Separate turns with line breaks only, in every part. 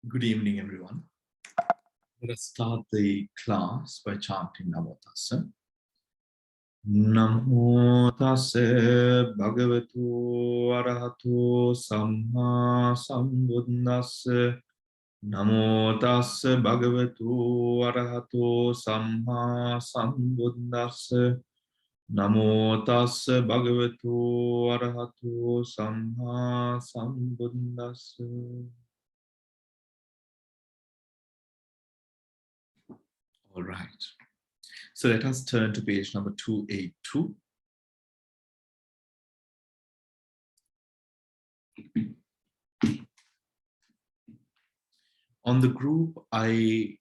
Good evening, everyone. Let us start the class by chanting Namo Tassa. Namo Tassa Bhagavato Arahato Samma Sambuddhassa. Namo Tassa Bhagavato Arahato Samma Sambuddhassa. Namo Tassa Bhagavato Arahato Samma Sambuddhassa. All right. So let us turn to page number 282. On the group, I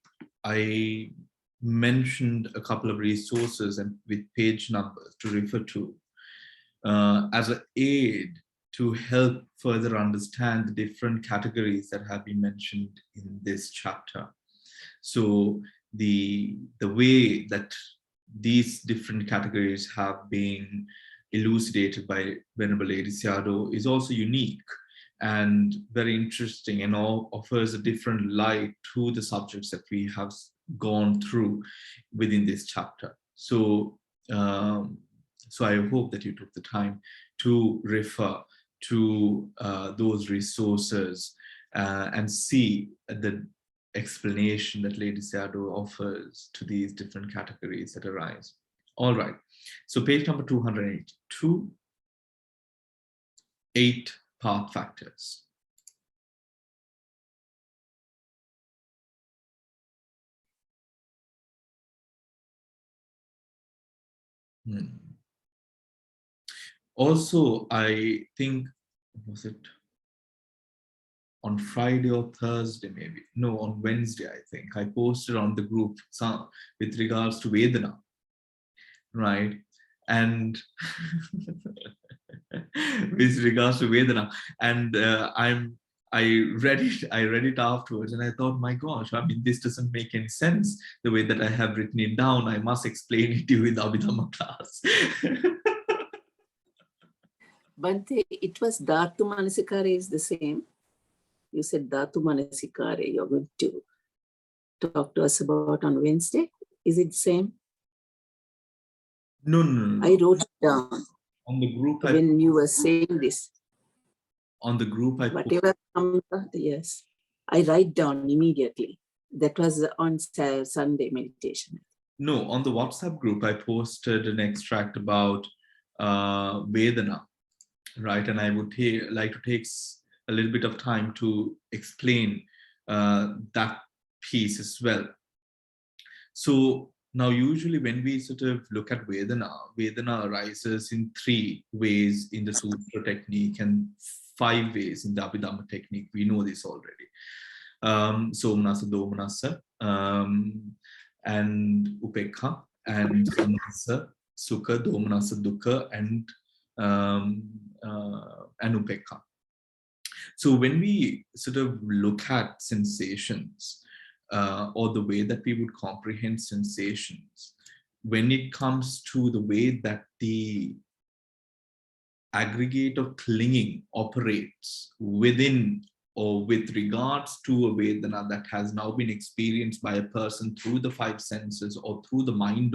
mentioned a couple of resources and with page numbers to refer to as an aid to help further understand the different categories that have been mentioned in this chapter. So the way that these different categories have been elucidated by Venerable Lady Sayadaw is also unique and very interesting, and all offers a different light to the subjects that we have gone through within this chapter. So, so I hope that you took the time to refer to those resources and see the explanation that Lady Sayadaw offers to these different categories that arise. All right, so page number 282, 8 path factors. Also, I think, was it on Friday or Thursday, maybe? No, on Wednesday, I think. I posted on the group some with regards to Vedana, right? And with regards to Vedana, and I read it afterwards, and I thought, my gosh, I mean, this doesn't make any sense the way that I have written it down. I must explain it to you in the Abhidhamma class.
Bhante, it was Dhatu Manasikara is the same. You said Dhatu Manasikara you're going to talk to us about on Wednesday. Is it the same?
No.
I wrote it down.
On the group,
when you were saying this.
On the group,
whatever comes, yes, I write down immediately. That was on Sunday meditation.
No, on the WhatsApp group, I posted an extract about Vedana, right? And I would like to take a little bit of time to explain that piece as well. So now, usually when we sort of look at Vedana arises in 3 ways in the Sutra technique and 5 ways in the Abhidhamma technique. We know this already. Somanasa, Domanasa, and Upekha, and Samanasa, Sukha, Domanasa, Dukkha, and Upekha. So when we sort of look at sensations, or the way that we would comprehend sensations, when it comes to the way that the aggregate of clinging operates within or with regards to a Vedana that has now been experienced by a person through the 5 senses or through the mind,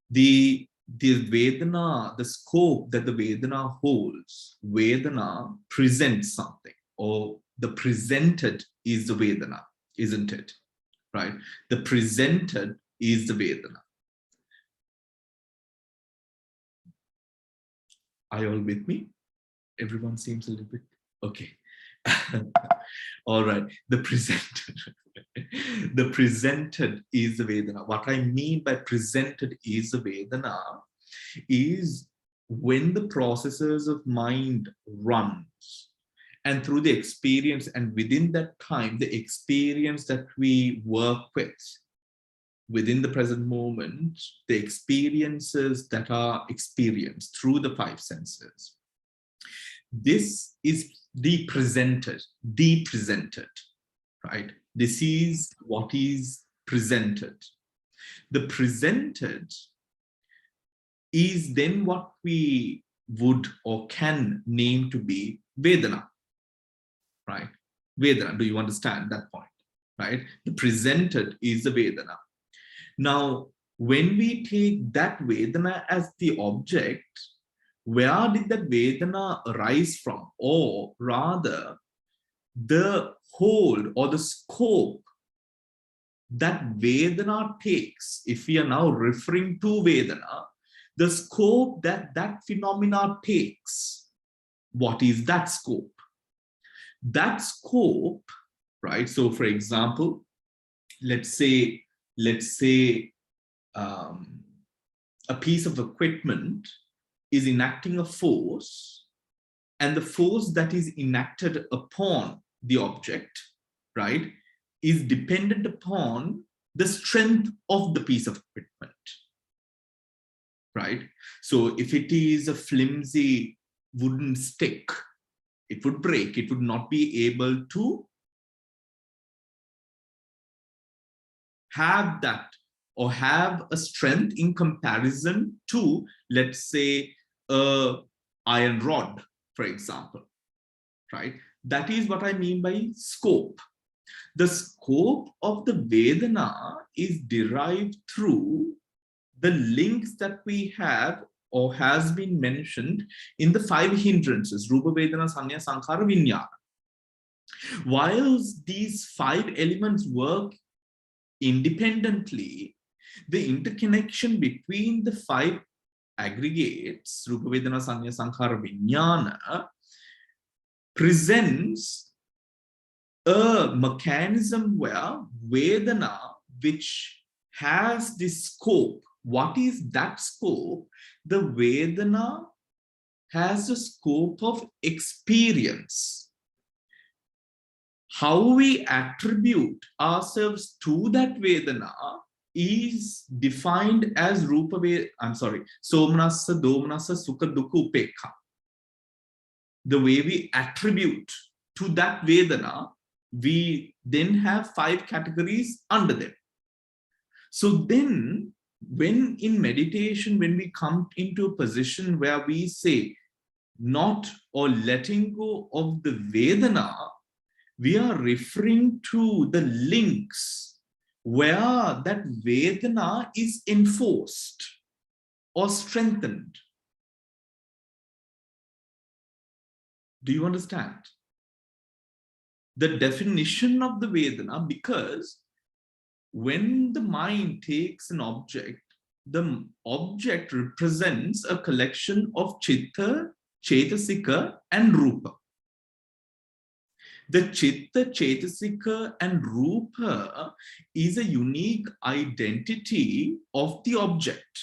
the Vedana, the scope that the Vedana holds, Vedana presents something, or the presented is the Vedana, isn't it? Right? The presented is the Vedana. Are you all with me? Everyone seems a little bit okay. All right. The presented is the Vedana. What I mean by presented is the Vedana is when the processes of mind runs, and through the experience, and within that time, the experience that we work with within the present moment, the experiences that are experienced through the 5 senses. This is the presented, right? This is what is presented. The presented is then what we would or can name to be Vedana, right? Vedana. Do you understand that point? Right? The presented is the Vedana. Now, when we take that Vedana as the object, where did that Vedana arise from? Or rather, the hold or the scope that Vedana takes, if we are now referring to Vedana, the scope that that phenomena takes, what is that scope? That scope, right? So for example, let's say a piece of equipment is enacting a force, and the force that is enacted upon the object, right, is dependent upon the strength of the piece of equipment, right? So if it is a flimsy wooden stick, it would break, it would not be able to have that or have a strength in comparison to, let's say, a iron rod, for example, right? That is what I mean by scope. The scope of the Vedana is derived through the links that we have or has been mentioned in the 5 hindrances, Rupa, Vedana, Sanya, Sankhara, Vijnana. Whilst these 5 elements work independently, the interconnection between the 5 aggregates, Rupa, Vedana, Sanya, Sankhara, Vijnana, presents a mechanism where Vedana, which has this scope, what is that scope? The Vedana has a scope of experience. How we attribute ourselves to that Vedana is defined as Rupa Vedana, Somnassa, Domanassa, Sukha, Dukkha, Upekha. The way we attribute to that Vedana, we then have 5 categories under them. So then, when in meditation, when we come into a position where we say not or letting go of the Vedana, we are referring to the links where that Vedana is enforced or strengthened. Do you understand? The definition of the Vedana, because when the mind takes an object, the object represents a collection of Chitta, Chetasika, and Rupa. The Chitta, Chetasika, and Rupa is a unique identity of the object.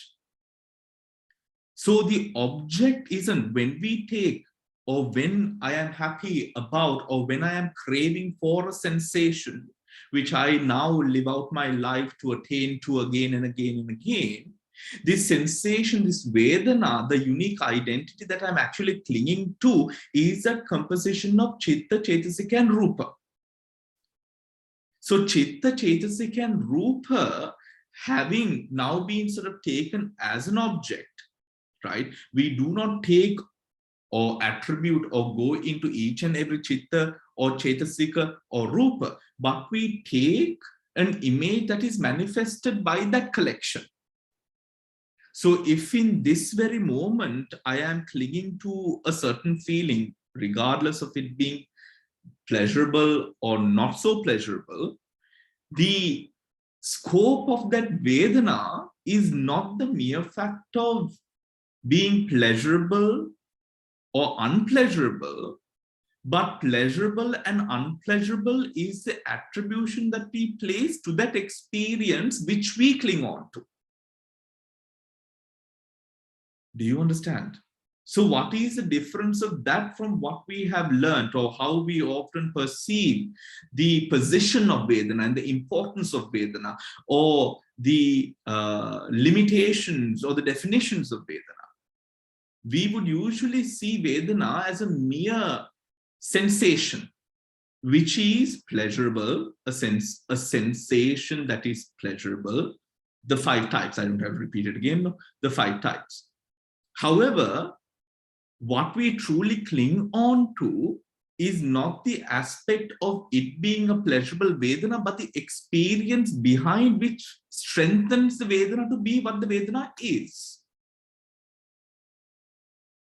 So the object isn't, when we take, or when I am happy about, or when I am craving for a sensation, which I now live out my life to attain to again and again and again, this sensation, this Vedana, the unique identity that I'm actually clinging to is a composition of Chitta, Chetasika, and Rupa. So Chitta, Chetasika, and Rupa having now been sort of taken as an object, right? We do not take or attribute or go into each and every Chitta or Chetasika or Rupa, but we take an image that is manifested by that collection. So if in this very moment I am clinging to a certain feeling, regardless of it being pleasurable or not so pleasurable, the scope of that Vedana is not the mere fact of being pleasurable or unpleasurable, but pleasurable and unpleasurable is the attribution that we place to that experience which we cling on to. Do you understand? So what is the difference of that from what we have learned, or how we often perceive the position of Vedana and the importance of Vedana, or the limitations or the definitions of Vedana? We would usually see Vedana as a mere sensation, which is pleasurable, a sensation that is pleasurable. The 5 types, I don't have to repeat it again, no? The 5 types. However, what we truly cling on to is not the aspect of it being a pleasurable Vedana, but the experience behind which strengthens the Vedana to be what the Vedana is.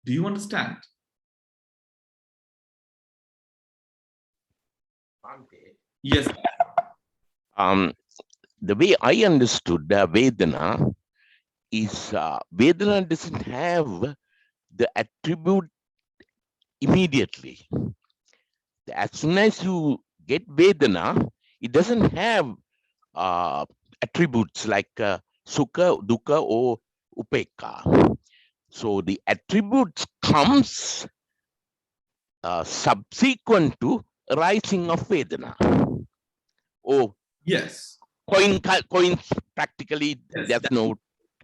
Do you understand? Yes.
The way I understood Vedana is Vedana doesn't have the attribute immediately. As soon as you get Vedana, it doesn't have attributes like Sukha, Dukkha, or Upekha. So the attributes comes subsequent to rising of Vedana. Oh,
Yes.
Coins practically,
Yes,
there's no.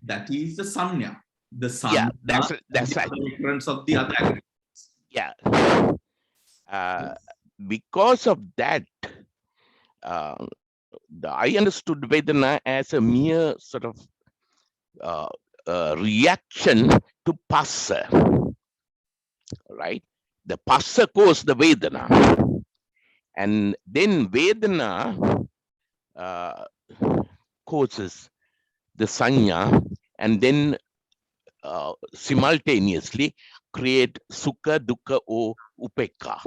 That is the sanya. The sanya.
Yeah, that's right.
The occurrence of the other aggregates.
Yeah. Because of that, I understood Vedana as a mere sort of reaction to passa, right? The passa causes the Vedana, and then Vedana causes the sanya, and then simultaneously create Sukha, Dukkha, or Upekha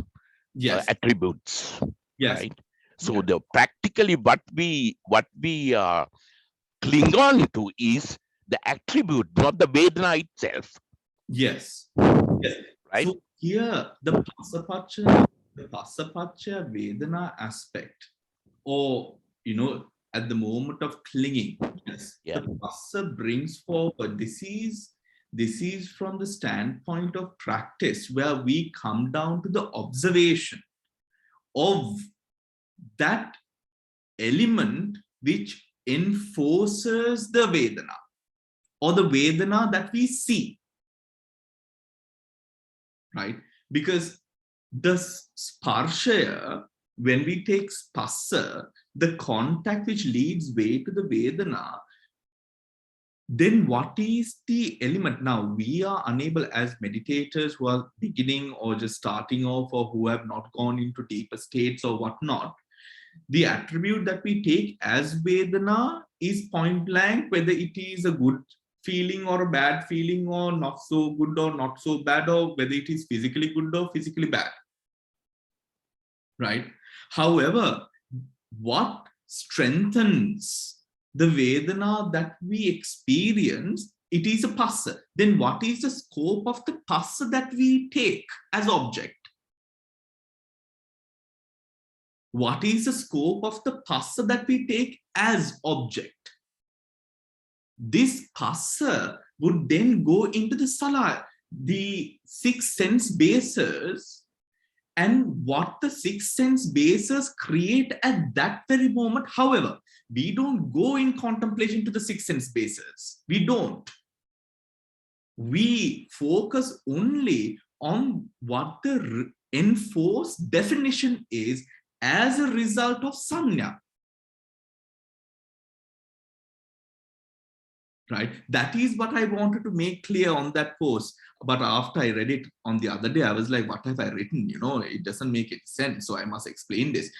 attributes.
Yes.
Right? So the practically what we cling on to is the attribute, not the Vedana itself.
Yes. Yes.
Right.
So here the Passapacha Vedana aspect, or at the moment of clinging, yes, the Passa brings forward. This is from the standpoint of practice, where we come down to the observation of that element which enforces the Vedana, or the Vedana that we see, right? Because the Sparshaya, when we take Spassa, the contact which leads way to the Vedana, then what is the element? Now, we are unable, as meditators who are beginning or just starting off, or who have not gone into deeper states or whatnot, the attribute that we take as Vedana is point blank, whether it is a good feeling or a bad feeling, or not so good or not so bad, or whether it is physically good or physically bad, right? However, what strengthens the Vedana that we experience, it is a passa. Then what is the scope of the passa that we take as object? What is the scope of the passa that we take as object? This passa would then go into the sala, the 6 sense bases, and what the 6 sense bases create at that very moment. However, we don't go in contemplation to the 6 sense bases. We don't. We focus only on what the enforced definition is as a result of sanya. Right? That is what I wanted to make clear on that post. But after I read it on the other day, I was like, what have I written? It doesn't make any sense. So I must explain this,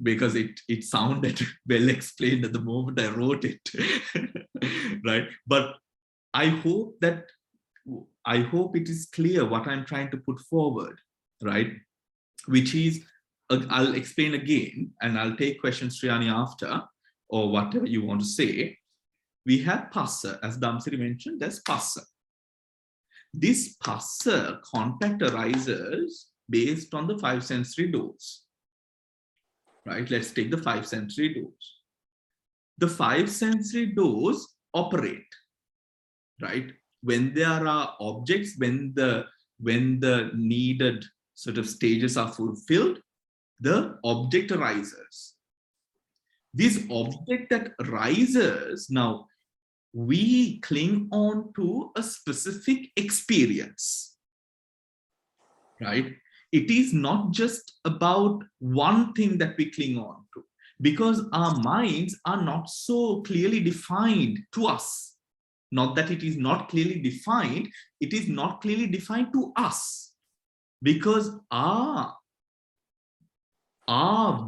because it sounded well explained at the moment I wrote it. Right? But I hope it is clear what I'm trying to put forward, right? Which is, I'll explain again, and I'll take questions, Sriyani, after, or whatever you want to say. We have passa, as Dhamsiri mentioned, there's passa. This passa contact arises based on the 5 sensory doors, right? Let's take the 5 sensory doors. The 5 sensory doors operate, right? When there are objects, when the needed sort of stages are fulfilled, the object arises. This object that arises, now we cling on to a specific experience, right? It is not just about one thing that we cling on to, because our minds are not so clearly defined to us. Not that it is not clearly defined, it is not clearly defined to us. because our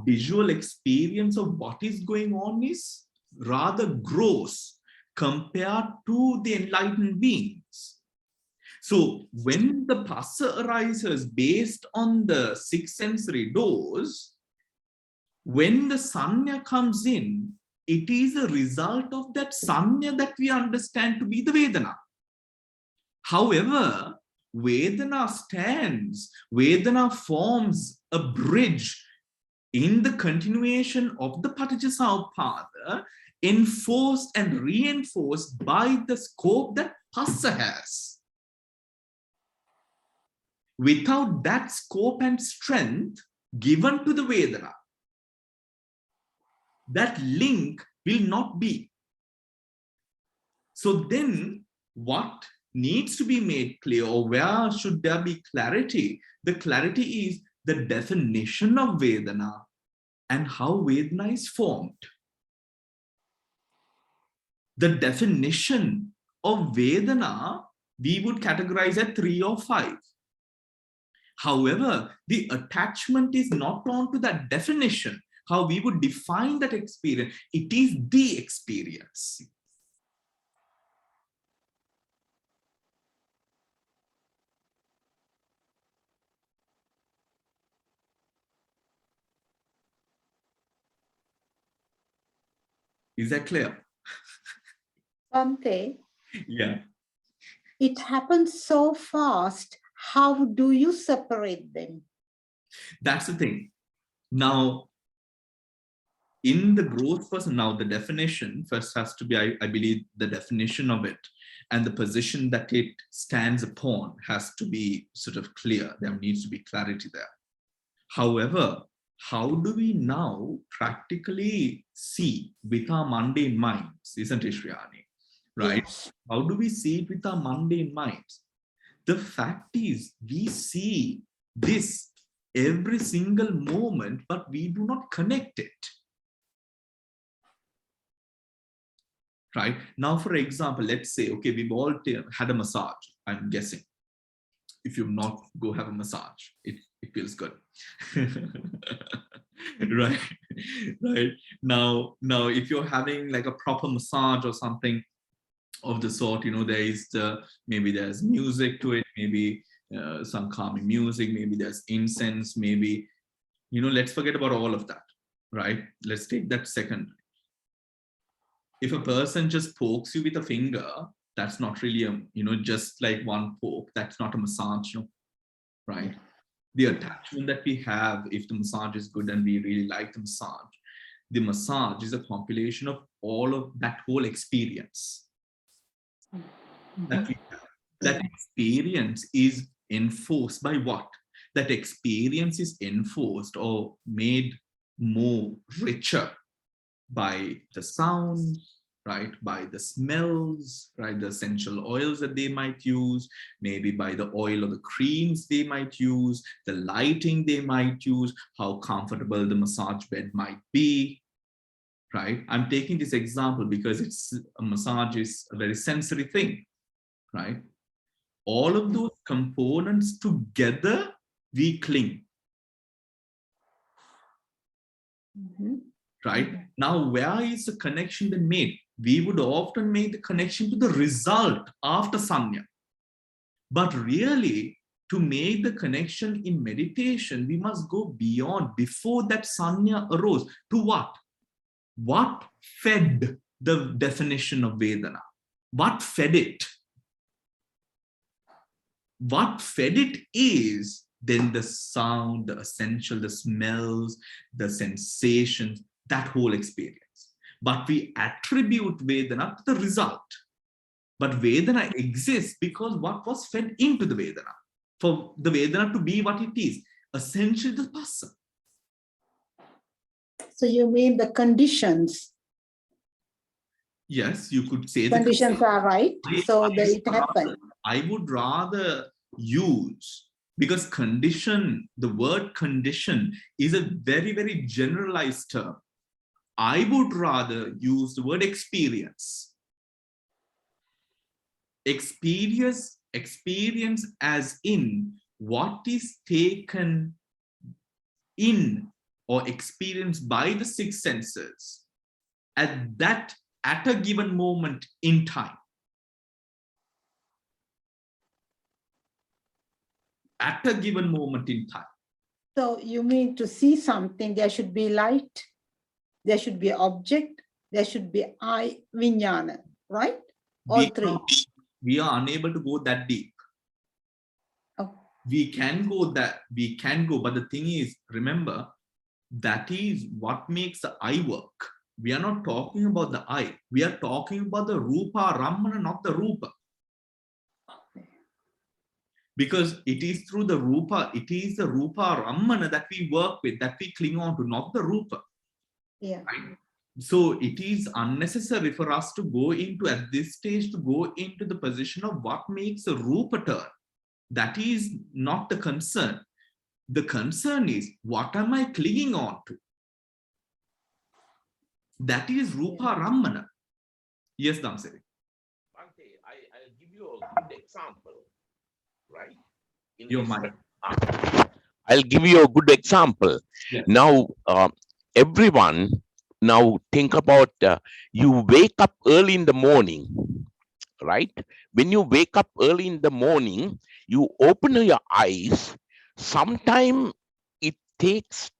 visual experience of what is going on is rather gross compared to the enlightened beings. So when the phassa arises based on the six sensory doors, when the sanya comes in, it is a result of that sanya that we understand to be the Vedana. However, Vedana stands, Vedana forms a bridge in the continuation of the Paticcasamuppada, enforced and reinforced by the scope that phassa has. Without that scope and strength given to the Vedana, that link will not be. So then what needs to be made clear, or where should there be clarity? The clarity is the definition of Vedana and how Vedana is formed. The definition of Vedana we would categorize at 3 or 5. However, the attachment is not onto that definition, how we would define that experience. It is the experience. Is that clear?
Bhante,
Yeah.
it happens so fast. How do you separate them?
That's the thing. Now, in the growth person, now the definition first has to be, I believe, the definition of it and the position that it stands upon has to be sort of clear. There needs to be clarity there. However, how do we now practically see with our mundane minds, isn't it, Shriyani? Right?
Yes.
How do we see it with our mundane minds? The fact is, we see this every single moment, but we do not connect it. Right? Now, for example, let's say, okay, we've all had a massage, I'm guessing. If you've not, go have a massage. It feels good. Right? Right? Now, if you're having like a proper massage or something of the sort, you know, there is maybe there's music to it, maybe some calming music, maybe there's incense, maybe, you know, let's forget about all of that, right? Let's take that second. If a person just pokes you with a finger, that's not really a, you know, just like one poke, that's not a massage, you know, right? The attachment that we have, if the massage is good and we really like the massage is a compilation of all of that whole experience. That we have. That experience is enforced by what? That experience is enforced or made more richer by the sounds, right? By the smells, right? The essential oils that they might use, maybe by the oil or the creams they might use, the lighting they might use, how comfortable the massage bed might be, right? I'm taking this example because a massage is a very sensory thing, right? All of those components together, we cling. Right? Now, where is the connection then made? We would often make the connection to the result after sanya. But really, to make the connection in meditation, we must go beyond, before that sanya arose, to what? What fed the definition of Vedana? What fed it? What fed it is then the sound, the essential, the smells, the sensations, that whole experience. But we attribute Vedana to the result. But Vedana exists because what was fed into the Vedana. For the Vedana to be what it is, essentially the person.
So you mean the conditions?
Yes, you could say
Conditions are right, so that it happened.
I would rather use, because condition, the word condition is a very, very generalized term. I would rather use the word experience. Experience as in what is taken in or experienced by the six senses at a given moment in time. At a given moment in time.
So you mean to see something, there should be light, there should be object, there should be I, vijnana, right? All three.
We are unable to go that deep.
Oh.
We can go, but the thing is, remember, that is what makes the I work. We are not talking about the I. We are talking about the Rupa Ramana, not the Rupa. Because it is through the Rupa, it is the Rupa Ramana that we work with, that we cling on to, not the Rupa.
Yeah.
Right? So it is unnecessary for us to go into, at this stage, to go into the position of what makes a Rupa turn. That is not the concern. The concern is, what am I clinging on to? That is Rupa Ramana. Yes, Damsari.
Bhante, I'll give you a good example, right?
Your mind.
I'll give you a good example.
Yes.
Now, everyone, now think about, you wake up early in the morning, right? When you wake up early in the morning, you open your eyes. Sometime it takes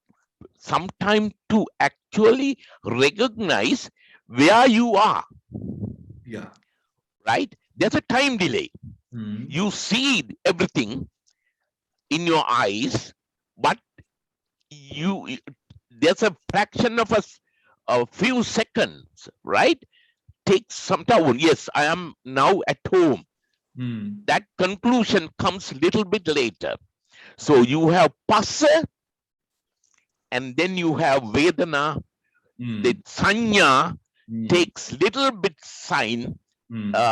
some time to actually recognize where you are.
Yeah.
Right? There's a time delay. You see everything in your eyes, but there's a fraction of a few seconds, right? Takes some time. Yes, I am now at home. That conclusion comes a little bit later. So you have passa, and then you have vedana. The sanya takes little bit sign. Then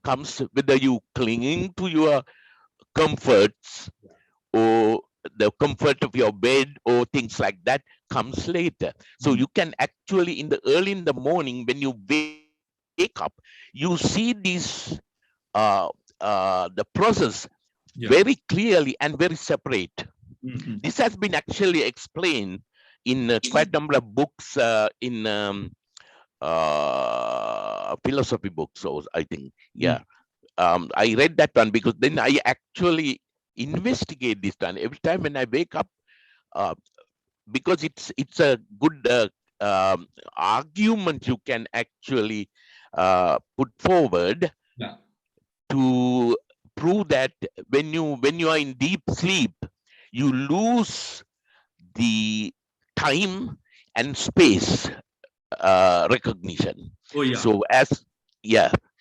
comes whether you clinging to your comforts or the comfort of your bed or things like that comes later. So you can actually early in the morning when you wake up, you see this the process very clearly and very separate. This has been actually explained in quite a number of books in philosophy books, so I think, yeah. I read that one because then I actually investigate this one every time when I wake up, because it's a good argument you can actually put forward to prove that when you are in deep sleep, you lose the time and space recognition.
Oh yeah.
So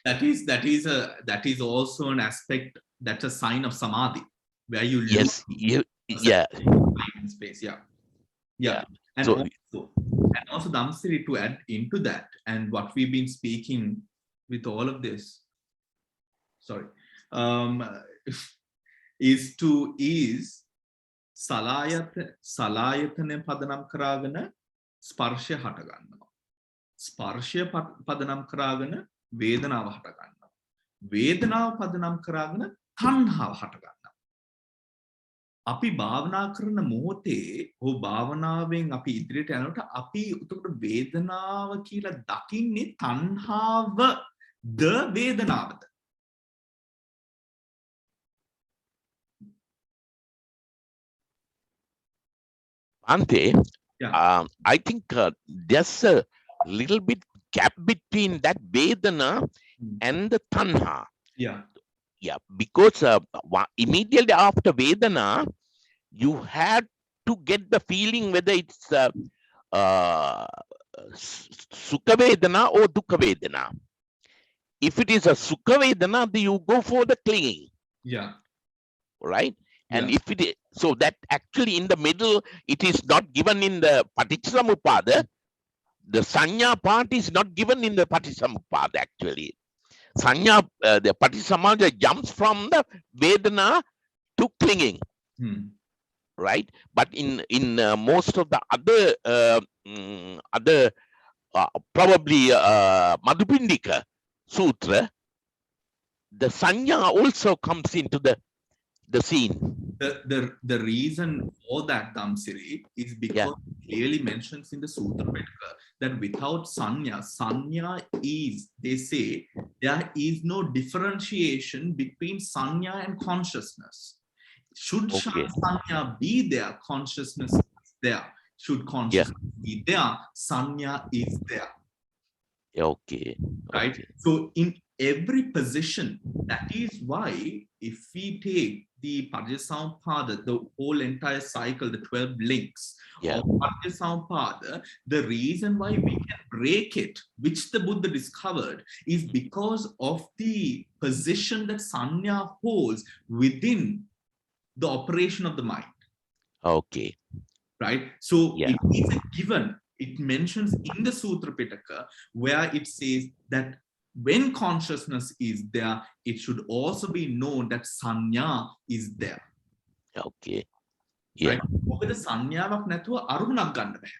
that is also an aspect, that's a sign of samadhi, where you lose time and space. And
so,
also Damsiri, to add into that, and what we've been speaking with all of this, is salayatane padanam karagana sparsha hatagannawa. Sparsha padanam karagana vedanawa hatagannawa. Vedanawa padanam karagana tanhawa hatagannawa. අපි භාවනා කරන මොහොතේ හෝ භාවනාවෙන් අපි ඉදිරියට යනකොට අපි උතකට වේදනාව කියලා දකින්නේ තණ්හාවද වේදනාවද?
Bhante, I think there's a little bit gap between that vedana and the tanha. Yeah, because immediately after vedana, you had to get the feeling whether it's sukha vedana or dukkha vedana. If it is a sukha vedana, then you go for the clinging. Right? And if it is, so that actually in the middle, it is not given in the paticcasamuppada. The sanya part is not given in the paticcasamuppada actually. Sanya, the paticcasamuppada jumps from the vedana to clinging. Right? But in most of the other probably Madhupindika Sutra, the sanya also comes into the scene.
The reason for that, Damsiri, is because it clearly mentions in the Sutra Pitaka that without sanya is, they say, there is no differentiation between sanya and consciousness. Should sanya be there, consciousness is there. Should consciousness be there, sanya is there.
Okay.
Right?
Okay.
So in every position, that is why if we take the Parijjasampada, the whole entire cycle, the 12 links of Parijjasampada, the reason why we can break it, which the Buddha discovered, is because of the position that sanya holds within the operation of the mind.
Okay.
Right? So it is a given. It mentions in the Sutra Pitaka where it says that when consciousness is there, it should also be known that sanya is there.
Okay. Yeah.
Right? මොකද සංඥාවක් නැතුව අරමුණක් ගන්න බෑ.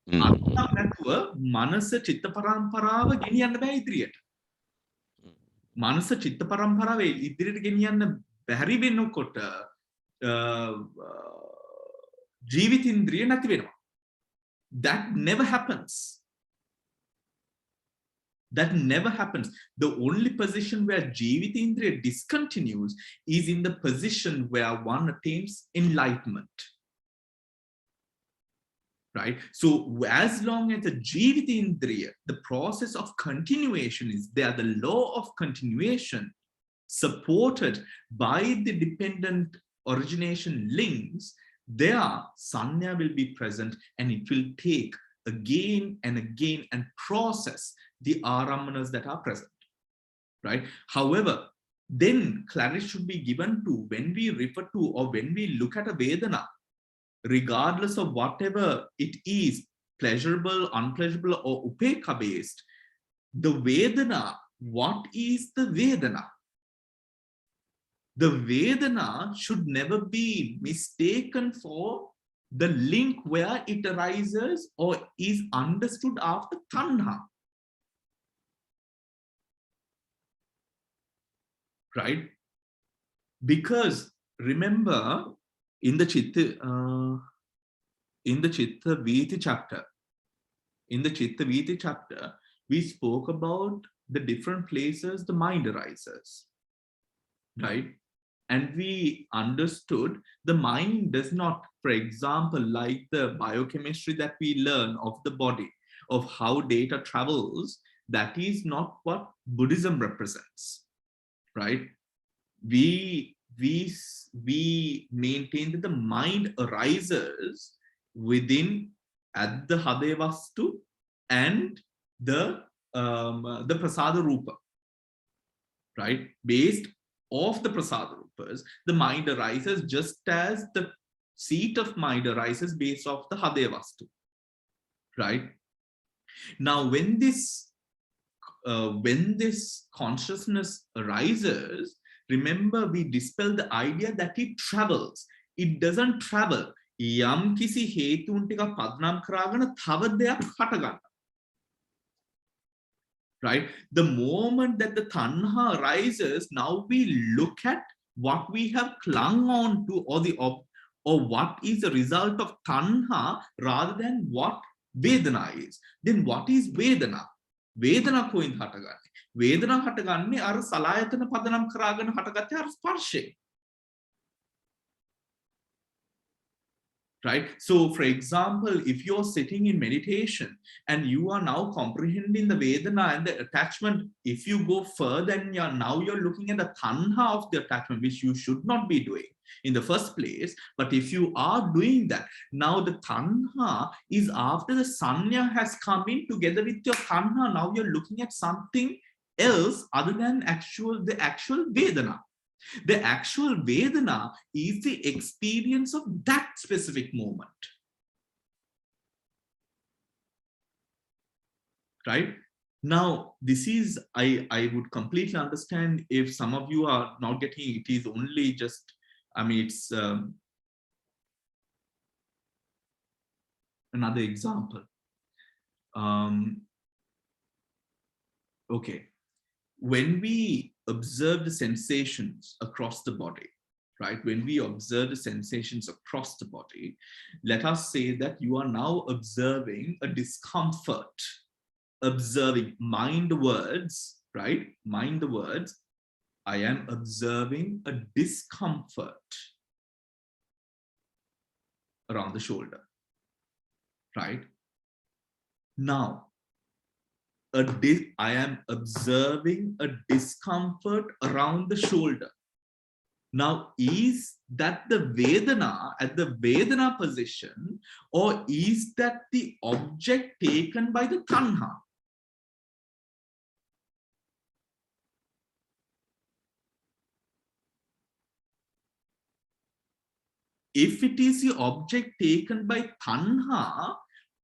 Mm.
අරමුණක් නැතුව මනස චිත්ත පරම්පරාව ගෙනියන්න බෑ ඉදිරියට. මනස චිත්ත පරම්පරාව ඉදිරියට ගෙනියන්න බැරි වෙනකොට ජීවිතින්ද්‍රිය නැති වෙනවා. That never happens. That never happens. The only position where Jivitindriya discontinues is in the position where one attains enlightenment. Right? So as long as the Jivitindriya, the process of continuation is there, the law of continuation supported by the dependent origination links, there sanya will be present and it will take again and again and process the aramanas that are present, right? However, then clarity should be given to when we refer to or when we look at a Vedana, regardless of whatever it is, pleasurable, unpleasurable, or upekha based, the Vedana, what is the Vedana? The Vedana should never be mistaken for the link where it arises or is understood after tanha. Right? Because remember, in the Chitta Viti chapter, we spoke about the different places the mind arises. Right? And we understood the mind does not, for example, like the biochemistry that we learn of the body, of how data travels, that is not what Buddhism represents, right? We maintain that the mind arises within at the Hadevastu and the Prasada Rupa, right? Based off the Prasada Rupas, the mind arises just as the seat of mind arises based off the Hadevastu, right? Now, when this consciousness arises, remember we dispel the idea that it travels. It doesn't travel. Yam kisi hetun tika padnam karagana thava deyak hataganna. Right? The moment that the tanha arises, now we look at what we have clung on to or what is the result of tanha rather than what Vedana is. Then what is Vedana? Vedana koin hataganne. Vedana hataganne ar salayatana padanam karagana hatagatte ar sparshe. Right? So, for example, if you're sitting in meditation and you are now comprehending the Vedana and the attachment, if you go further and you're looking at the tanha of the attachment, which you should not be doing in the first place. But if you are doing that, now the tanha is after the sanya has come in together with your tanha. Now you're looking at something else other than the actual Vedana. The actual Vedana is the experience of that specific moment. Right? Now, this is, I would completely understand if some of you are not getting it is only just, I mean, it's another example. Okay. When we observe the sensations across the body, right? When we observe the sensations across the body, let us say that you are now observing a discomfort, observing, mind the words, right? Mind the words. I am observing a discomfort around the shoulder, right? Now, I am observing a discomfort around the shoulder. Now, is that the Vedana at the Vedana position, or is that the object taken by the Tanha? If it is the object taken by Tanha,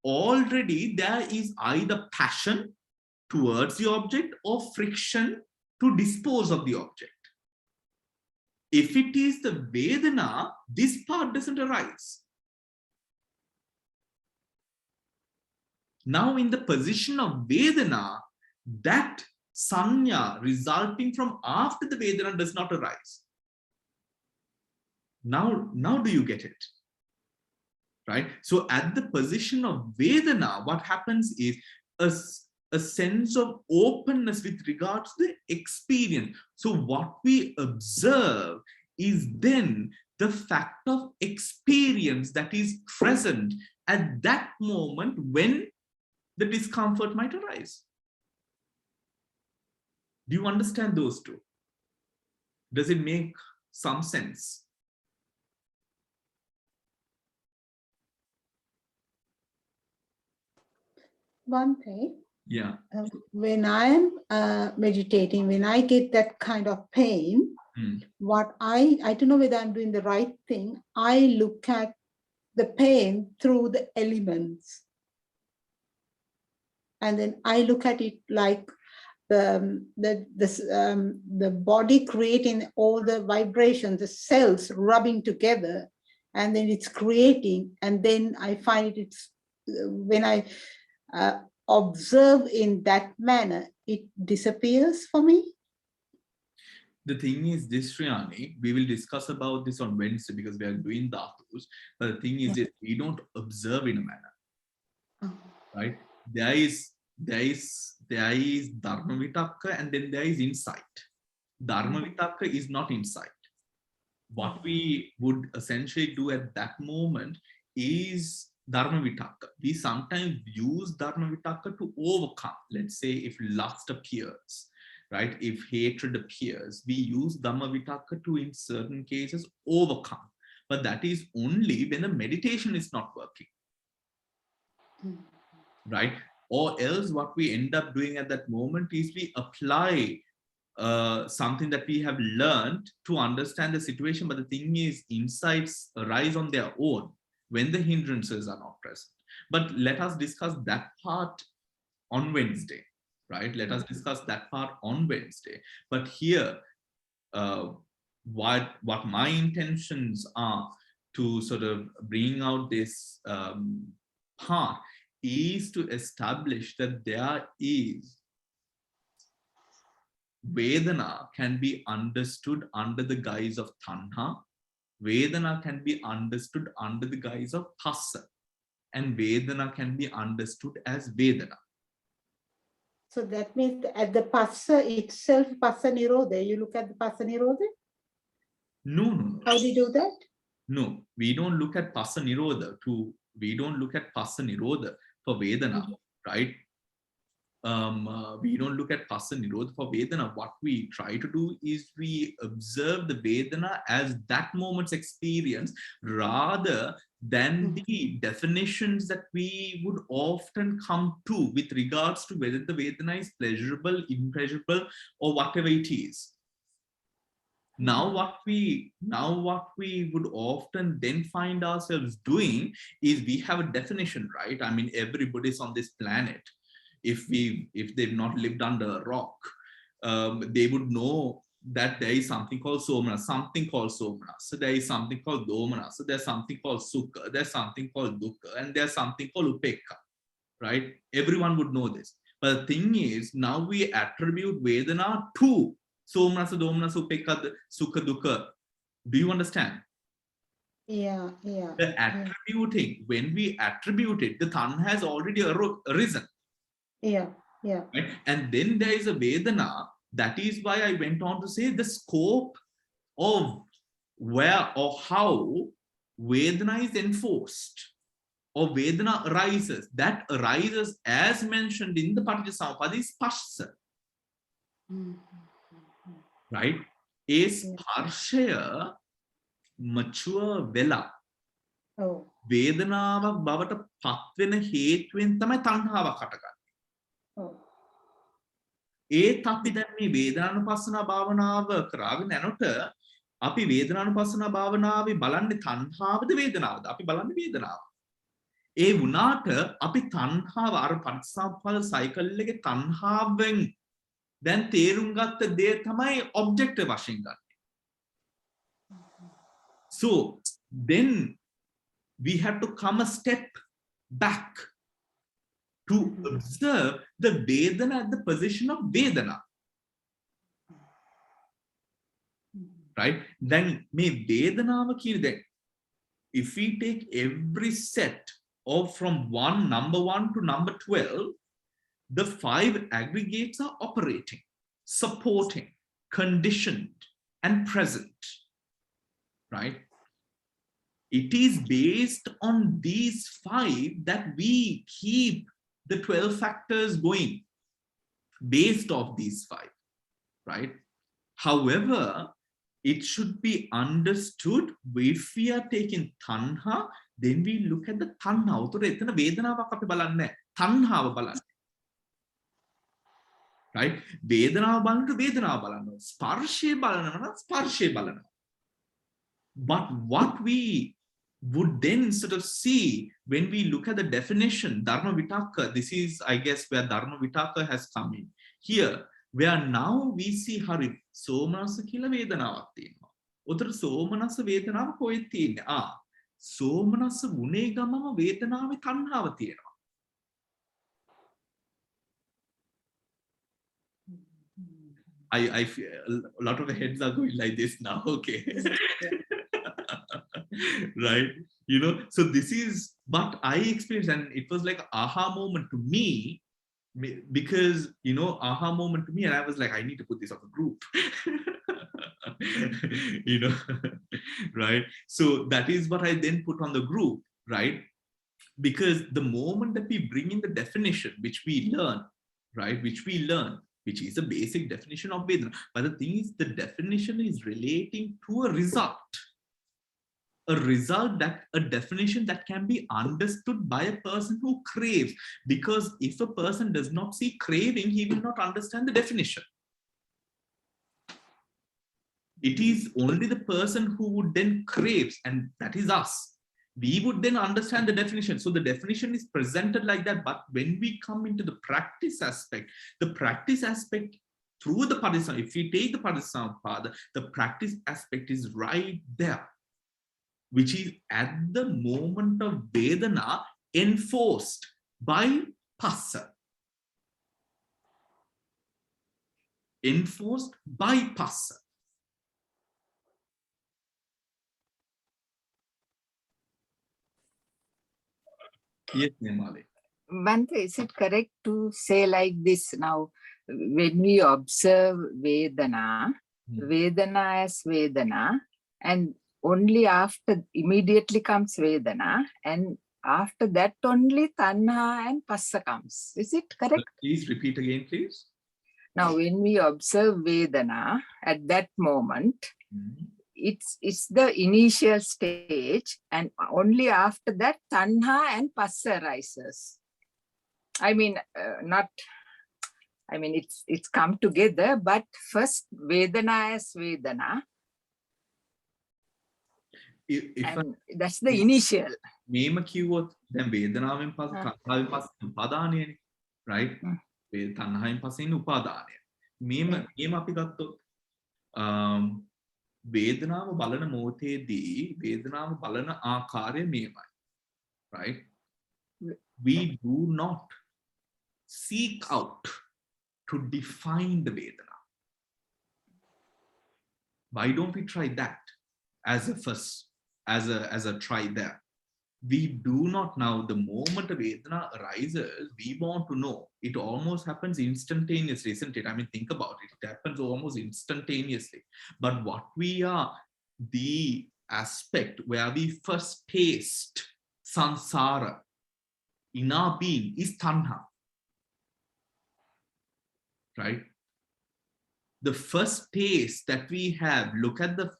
already there is either passion towards the object or friction to dispose of the object. If it is the Vedana, this part doesn't arise. Now, in the position of Vedana, that sanya resulting from after the Vedana does not arise. Now do you get it? Right? So at the position of Vedana, what happens is a sense of openness with regards to the experience. So what we observe is then the fact of experience that is present at that moment when the discomfort might arise. Do you understand those two? Does it make some sense?
Bhante,
Yeah.
when I am meditating, when I get that kind of pain, what I don't know whether I'm doing the right thing, I look at the pain through the elements. And then I look at it like the body creating all the vibrations, the cells rubbing together, and then it's creating, and then I find it's when I observe in that manner, it disappears for me.
The thing is this, Shriyani, we will discuss about this on Wednesday because we are doing dhatus. But the thing is that we don't observe in a manner, right? There is Dharma Vitakka and then there is insight. Dharma Vitakka is not insight. What we would essentially do at that moment is Dharma Vitakka. We sometimes use Dharma Vitakka to overcome. Let's say if lust appears, right? If hatred appears, we use Dhamma Vitakka to, in certain cases, overcome. But that is only when the meditation is not working, right? Or else what we end up doing at that moment is we apply something that we have learned to understand the situation. But the thing is, insights arise on their own when the hindrances are not present. But let us discuss that part on Wednesday, right? Let us discuss that part on Wednesday. But here, what my intentions are to sort of bring out this part is to establish that there is Vedana can be understood under the guise of Tanha. Vedana can be understood under the guise of Phassa. And Vedana can be understood as Vedana.
So that means at the Phassa itself, Phassa Nirodha, you look at the Phassa Nirodha?
No.
How do you do that?
No, we don't look at Phassa Nirodha we don't look at Phassa Nirodha for Vedana, right? We don't look at Phassa Nirodha for Vedana. What we try to do is we observe the Vedana as that moment's experience rather than the definitions that we would often come to with regards to whether the Vedana is pleasurable, immeasurable, or whatever it is. Now what we would often then find ourselves doing is we have a definition, right? I mean, everybody's on this planet. If they've not lived under a rock, they would know that there is something called Somana, something called Somana. So there is something called Domana. So there's something called Sukha. There's something called Dukkha. And there's something called Upekha, right? Everyone would know this. But the thing is, now we attribute Vedana to Somnasa, Domnasa, Upekad, Sukha, Dukkha. Do you understand?
Yeah.
The attributing, when we attribute it, the Tanha has already arisen.
Yeah.
Right? And then there is a Vedana. That is why I went on to say the scope of where or how Vedana is enforced or Vedana arises. That arises as mentioned in the Paticcasamuppada is Spashya. Right? Is Sparshaya mature vela.
Oh.
Vedanaවක් බවට පත් වෙන හේතුවෙන් තමයි තණ්හාවක් හටගන්නේ.
Oh.
ඒත් අපි දැන් මේ වේදනානුපස්සනා භාවනාව කරාගෙන යනකොට අපි වේදනානුපස්සනා භාවනාවේ බලන්නේ තණ්හාවද වේදනාවද? අපි බලන්නේ වේදනාව. ඒ වුණාට අපි තණ්හාව අර පටිච්චසමුප්පාද සයිකල් එකේ තණ්හාවෙන් දැන් තේරුම් ගත්ත දේ තමයි ඔබ්ජෙක්ටිව් වශයෙන් ගන්න. So then we have to come a step back to observe the Vedana at the position of Vedana. Right? Then me Vedanaava kiyade. If we take every set of from number 1 to number 12, the 5 aggregates are operating, supporting, conditioned, and present. Right? It is based on these 5 that we keep the 12 factors going, based off these 5, right? However, it should be understood if we are taking tanha, then we look at the tanha. උතර එතන වේදනාවක් අපි බලන්නේ නැහැ. තණ්හාව බලන්නේ. Right? වේදනාව බලනකොට වේදනාව බලනවා. ස්පර්ශය බලනවා නම් ස්පර්ශය බලනවා. But what we would then sort of see when we look at the definition, Dharma Vitaka, this is, I guess, where Dharma Vitaka has come in. Here, where now we see Hari, Somanasa Kila Vedanavak තියෙනවා. උතර සෝමනස්ස වේදනාව කොහෙද තියෙන්නේ? සෝමනස්ස ගුණේ ගමම වේදනාවේ තණ්හාව තියෙනවා. I feel a lot of heads are going like this now. Okay. Right? You know, so this is what I experienced, and it was like an aha moment to me, because, you know, aha moment to me, and I was like, I need to put this on the group. You know, right? So that is what I then put on the group, right? Because the moment that we bring in the definition, which we learn, right? Which is a basic definition of Vedana. But the thing is, the definition is relating to a result. A definition that can be understood by a person who craves. Because if a person does not see craving, he will not understand the definition. It is only the person who would then crave, and that is us. We would then understand the definition. So the definition is presented like that. But when we come into the practice aspect through the Paticcasamuppada, if we take the Paticcasamuppada, the practice aspect is right there, which is at the moment of Vedana enforced by Phassa. Enforced by Phassa. Yes, Nemale.
Bhante, is it correct to say like this now? When we observe Vedana, Vedana as Vedana, and only after, immediately comes Vedana, and after that only Tanha and Phassa comes. Is it correct?
Please repeat again, please.
Now, when we observe Vedana at that moment, it's the initial stage, and only after that Tanha and Phassa arises. I mean, it's come together, but first Vedana as Vedana. That's the initial.
මේම කිව්වොත් දැන් වේදනාවෙන් පස්සේ තණ්හාවෙන් පස්සේ උපාදානයනේ, right? තණ්හාවෙන් පස්සේ ඉන්නේ උපාදානය. මේම අපි ගත්තොත් වේදනාව බලන මොහොතේදී වේදනාව බලන ආකාරය මේමයි, right? We do not seek out to define the Vedana. Why don't we try that as a first, as a try there? We do not now, the moment a Vedana arises, we want to know. It almost happens instantaneously, isn't it? I mean, think about it. It happens almost instantaneously. But what we are, the aspect where we first taste samsara in our being is tanha. Right? The first taste that we have, look at the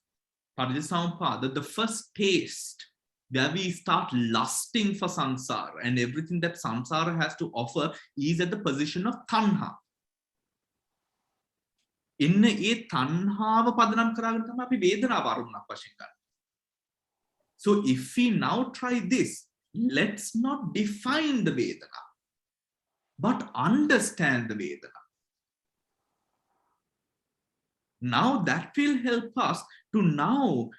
Parijasampada, the first taste where we start lusting for samsara and everything that samsara has to offer is at the position of tanha. ඉන්න ඒ තණ්හාව පදනම් කරගෙන තමයි අපි වේදනාව අරමුණක් වශයෙන් ගන්න. So if we now try this, let's not define the Vedana, but understand the Vedana. Now that will help us to now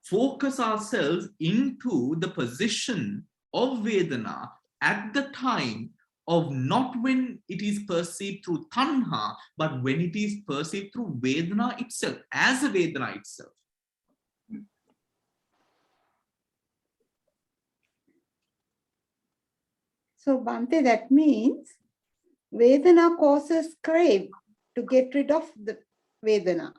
focus ourselves into the position of Vedana at the time of not when it is perceived through tanha, but when it is perceived through Vedana itself, as a Vedana itself.
So Bhante, that means Vedana causes crave to get rid of the Vedana.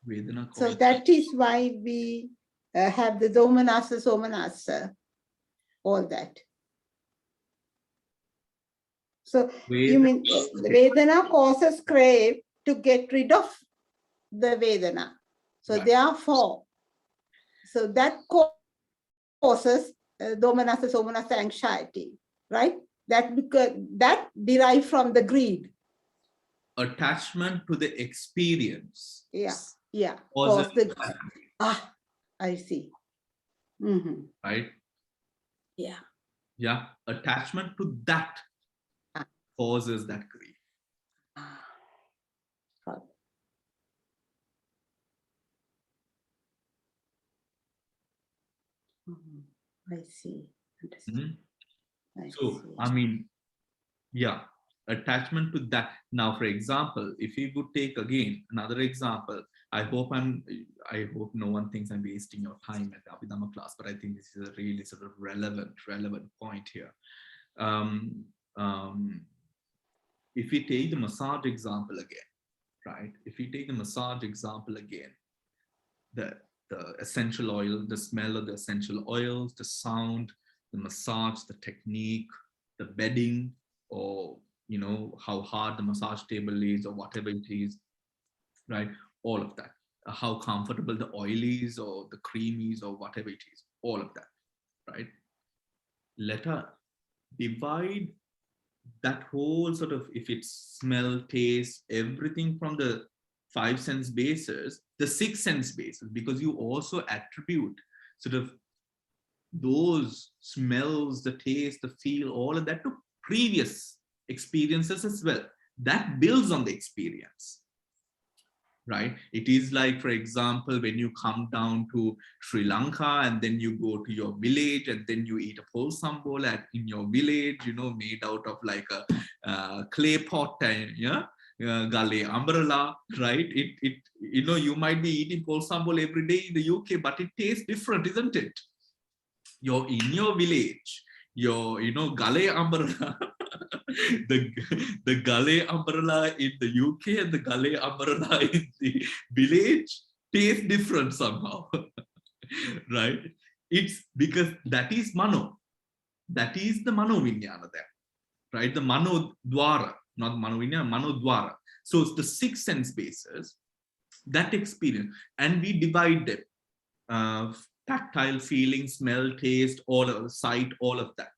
Vedana
So that is why we have the domanassa, somanassa, all that. So you mean the Vedana causes crave to get rid of the Vedana. So
Right.
therefore, so that causes domanassa, somanassa, anxiety, right? That because that derives from the greed.
Attachment to the experience.
Yeah.
Causes
Cause the I see. Mm-hmm.
right?
Yeah.
Yeah, attachment to that causes that grief.
I see.
Mhm.
I
So,
see.
I mean, yeah, attachment to that. Now, for example, if we would take again another example, I hope no one thinks I'm wasting your time at the Abhidhamma class, but I think this is a really sort of relevant point here. If we take the massage example again, right? If we take the massage example again, the essential oil, the smell of the essential oils, the sound, the massage, the technique, the bedding, or how hard the massage table is, or whatever it is, right? All of that. How comfortable the oil is, or the cream is, or whatever it is, all of that, right? Let us divide that whole sort of, if it's smell, taste, everything from the 5 sense basis, the 6 sense basis, because you also attribute sort of those smells, the taste, the feel, all of that to previous experiences as well. That builds on the experience, right? It is like, for example, when you come down to Sri Lanka and then you go to your village and then you eat a polsambol in your village, made out of like a clay pot and gale umbrella, right? You might be eating polsambol every day in the UK, but it tastes different, isn't it? You're in your village, your gale umbrella. the gale umbrella in the UK and the gale umbrella in the village taste different somehow. Right? It's because that is mano. That is the mano vinyana there. Right? The mano dwara, not mano vinyana, mano dwara. So it's the 6 sense bases, that experience, and we divide them. Tactile, feeling, smell, taste, all of sight, all of that.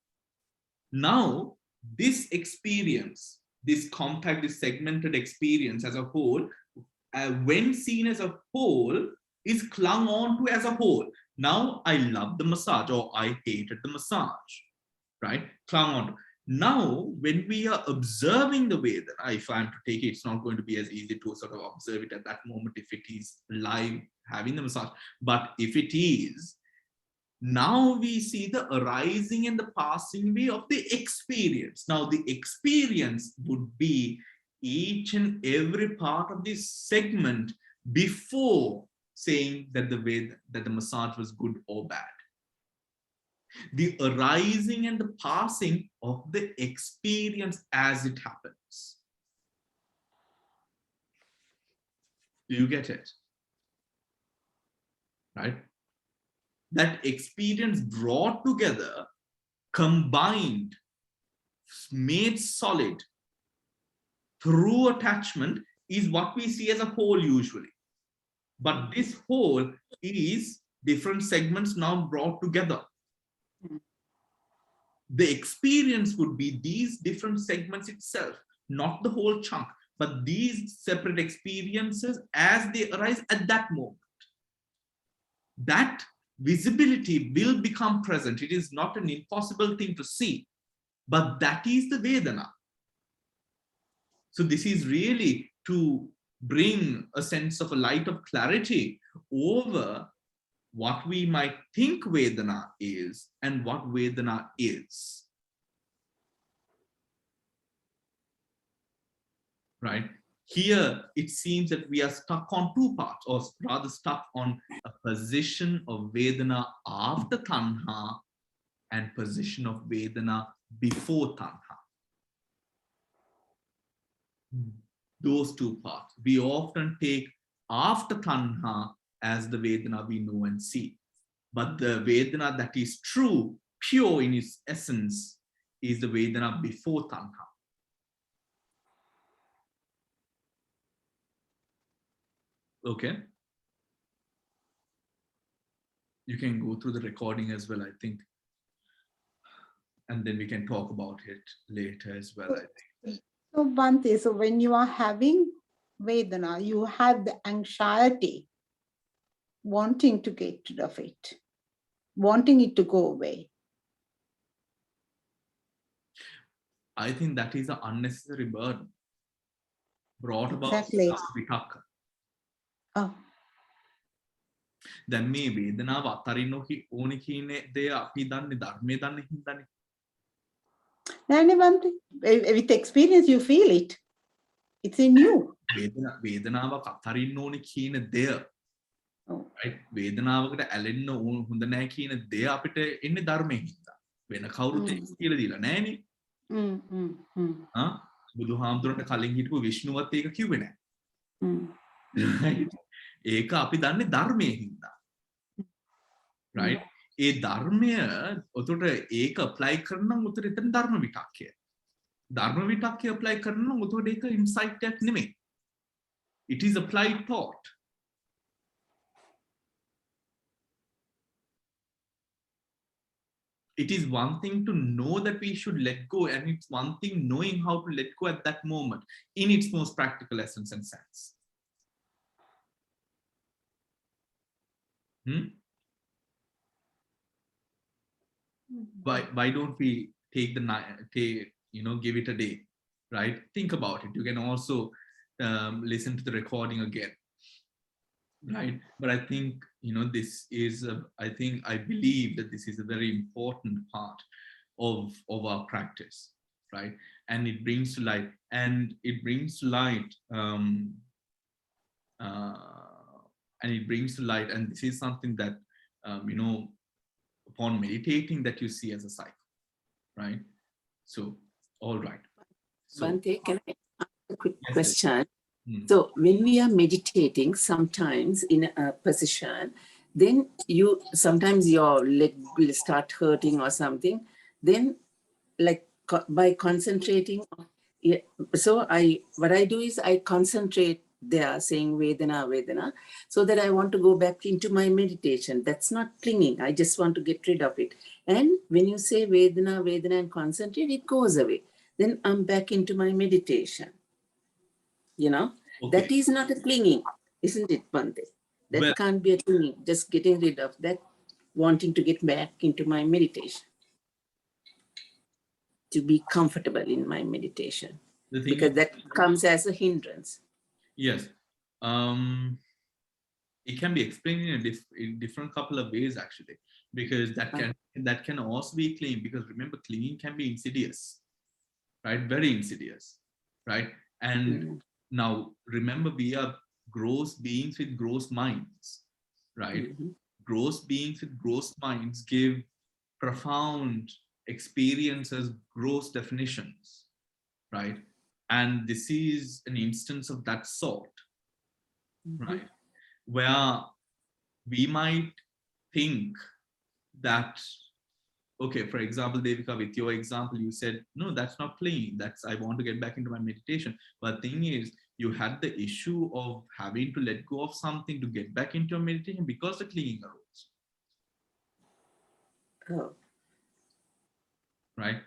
Now, this experience, this compact, this segmented experience as a whole, when seen as a whole, is clung on to as a whole. Now, I love the massage, or I hated the massage, right? Clung on. Now, when we are observing the Vedana, if I'm to take it, it's not going to be as easy to sort of observe it at that moment if it is live, having the massage. But if it is, now we see the arising and the passing away of the experience. Now, the experience would be each and every part of this segment before saying that the massage was good or bad. The arising and the passing of the experience as it happens. Do you get it? Right? That experience brought together, combined, made solid through attachment is what we see as a whole usually. But this whole is different segments now brought together. The experience would be these different segments itself, not the whole chunk, but these separate experiences as they arise at that moment. That visibility will become present. It is not an impossible thing to see, but that is the Vedana. So this is really to bring a sense of a light of clarity over what we might think Vedana is and what Vedana is. Right? Here, it seems that we are stuck on two parts, or rather stuck on a position of Vedana after Tanha and position of Vedana before Tanha. Those two parts. We often take after Tanha as the Vedana we know and see. But the Vedana that is true, pure in its essence, is the Vedana before Tanha. Okay. You can go through the recording as well, I think. And then we can talk about it later as well, I think.
So Bhante, so when you are having Vedana, you have the anxiety, wanting to get rid of it, wanting it to go away.
I think that is an unnecessary burden brought about
Exactly.
Vitakka.
Oh.
දැන් මේ වේදනාව අතරින්න ඕනේ කියන දේ අපි දන්නේ ධර්මයේ දන්නේ හින්දානේ.
No, Bhante. With experience, you feel it. It's in you.
වේදනාවක් අතරින්න ඕනේ කියන දේ. Right? වේදනාවකට ඇලෙන්න හොඳ නැහැ කියන දේ අපිට එන්නේ ධර්මයෙන් හින්දා. වෙන කවුරුත් කියලා දීලා නැහනේ. බුදුහාමුදුරන්ට කලින් හිටපු විෂ්ණුවත් ඒක කිව්වේ නැහැ. Right? ඒක අපි දන්නේ ධර්මයෙන් හින්දා. Right? ඒ ධර්මය උතට ඒක apply කරනම් උතට එතන ධර්ම විතක්කය. ධර්ම විතක්කය apply කරනම් උතට ඒක insight එකක් නෙමෙයි. It is applied thought. It is one thing to know that we should let go, and it's one thing knowing how to let go at that moment in its most practical essence and sense. Why don't we take the night, give it a day, right? Think about it. You can also listen to the recording again, right? But I think, this is, I believe that this is a very important part of our practice, right? And it brings to light, and this is something that, upon meditating, that you see as a cycle, right? So, all right. So,
Bhante, can I ask a quick question? So when we are meditating, sometimes in a position, then sometimes your leg will start hurting or something. Then, like by concentrating, so what I do is I concentrate there, saying Vedana, Vedana, so that I want to go back into my meditation. That's not clinging. I just want to get rid of it. And when you say Vedana, Vedana and concentrate, it goes away. Then I'm back into my meditation. Okay. That is not a clinging, isn't it, Bhante? That can't be a clinging, just getting rid of that, wanting to get back into my meditation, to be comfortable in my meditation, because that comes as a hindrance.
Yes. It can be explained in a different couple of ways, actually, because that can also be clinging, because remember, clinging can be insidious, right? Very insidious, right? And now remember, we are gross beings with gross minds, right? Gross beings with gross minds give profound experiences, gross definitions, right? And this is an instance of that sort, right? Where we might think that, okay, for example, Devika, with your example, you said, no, that's not playing. That's, I want to get back into my meditation. But the thing is, you had the issue of having to let go of something to get back into your meditation because the clinging arose.
Oh.
Right?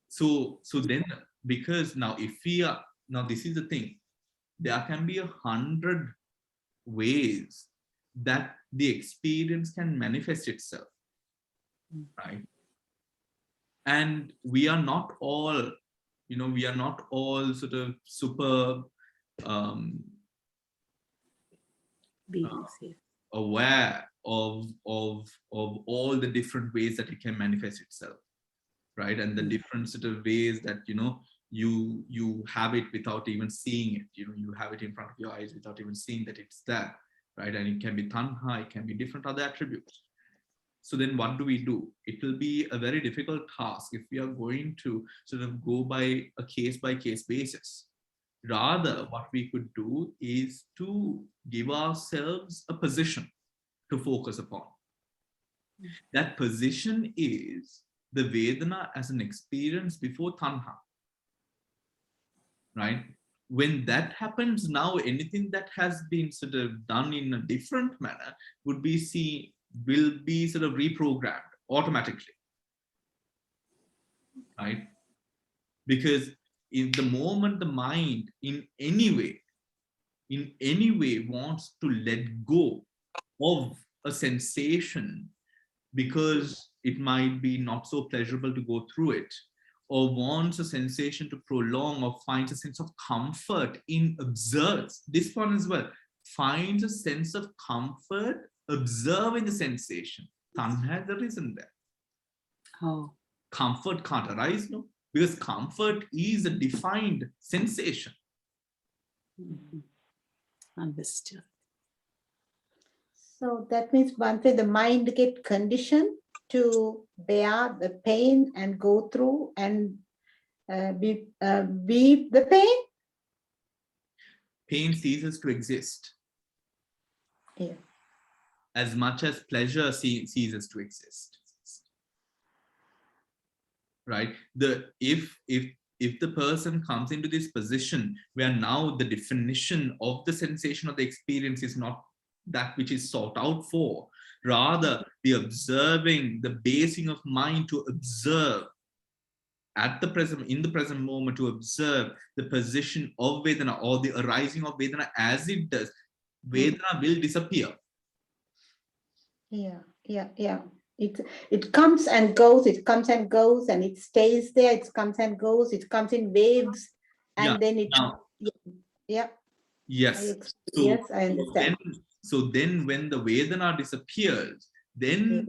So then, because now if we are, now this is the thing, there can be 100 ways that the experience can manifest itself, right? And we are not all, you know, we are not all sort of super aware of all the different ways that it can manifest itself, right? And the different sort of ways that, you know, you have it without even seeing it. You know, you have it in front of your eyes without even seeing that it's there, right? And it can be tanha, it can be different other attributes. So then what do we do? It will be a very difficult task if we are going to sort of go by a case-by-case basis. Rather, what we could do is to give ourselves a position to focus upon. That position is the Vedana as an experience before Tanha, right? When that happens, now anything that has been sort of done in a different manner would be seen, will be sort of reprogrammed automatically, right? Because in the moment the mind in any way wants to let go of a sensation because it might be not so pleasurable to go through it, or wants a sensation to prolong, or finds a sense of comfort in observes, this one as well, finds a sense of comfort observing the sensation. Tanha has arisen there.
Oh.
Comfort can't arise, no? Because comfort is a defined sensation.
Understood.
So that means, Bhante, the mind gets conditioned to bear the pain and go through and be the pain.
Pain ceases to exist.
Yeah.
As much as pleasure ceases to exist. Right? If the person comes into this position where now the definition of the sensation of the experience is not that which is sought out for, rather the observing, the basing of mind to observe at the present, in the present moment, to observe the position of Vedana or the arising of Vedana as it does, Vedana will disappear.
Yeah. It comes and goes, it comes and goes, and it stays there, it comes and goes, it comes in waves, and then it, yeah.
Yes.
Yes, I understand.
So then when the Vedana disappears, then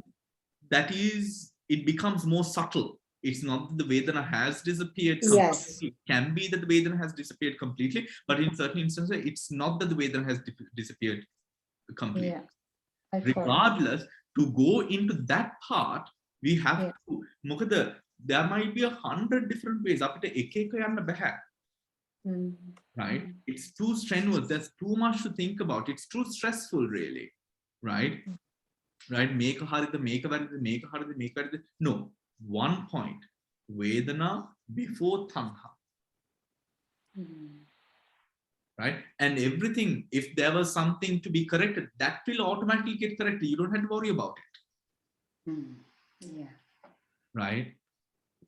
that is, it becomes more subtle. It's not that the Vedana has disappeared completely.
Yes.
It can be that the Vedana has disappeared completely, but in certain instances, it's not that the Vedana has disappeared completely.
Yeah.
Regardless, to go into that part, we have to, Mukada, there might be 100 different ways. Right? It's too strenuous. There's too much to think about. It's too stressful, really. Right? Right? Make a harida, make a varida, make a harida, make a harida. No. One point. Vedana before tanha. Right? And everything, if there was something to be corrected, that will automatically get corrected. You don't have to worry about it.
Yeah.
Right?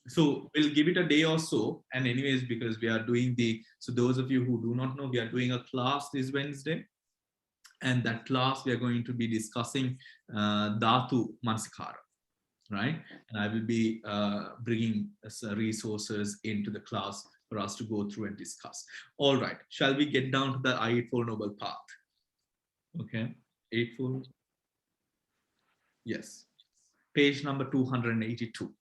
So we'll give it a day or so. And anyways, because we are doing so those of you who do not know, we are doing a class this Wednesday. And that class, we are going to be discussing Dhatu Mansikara. Right? And I will be bringing resources into the class for us to go through and discuss. All right, shall we get down to the Eightfold Noble Path? Okay, Eightfold. Yes, page number 282.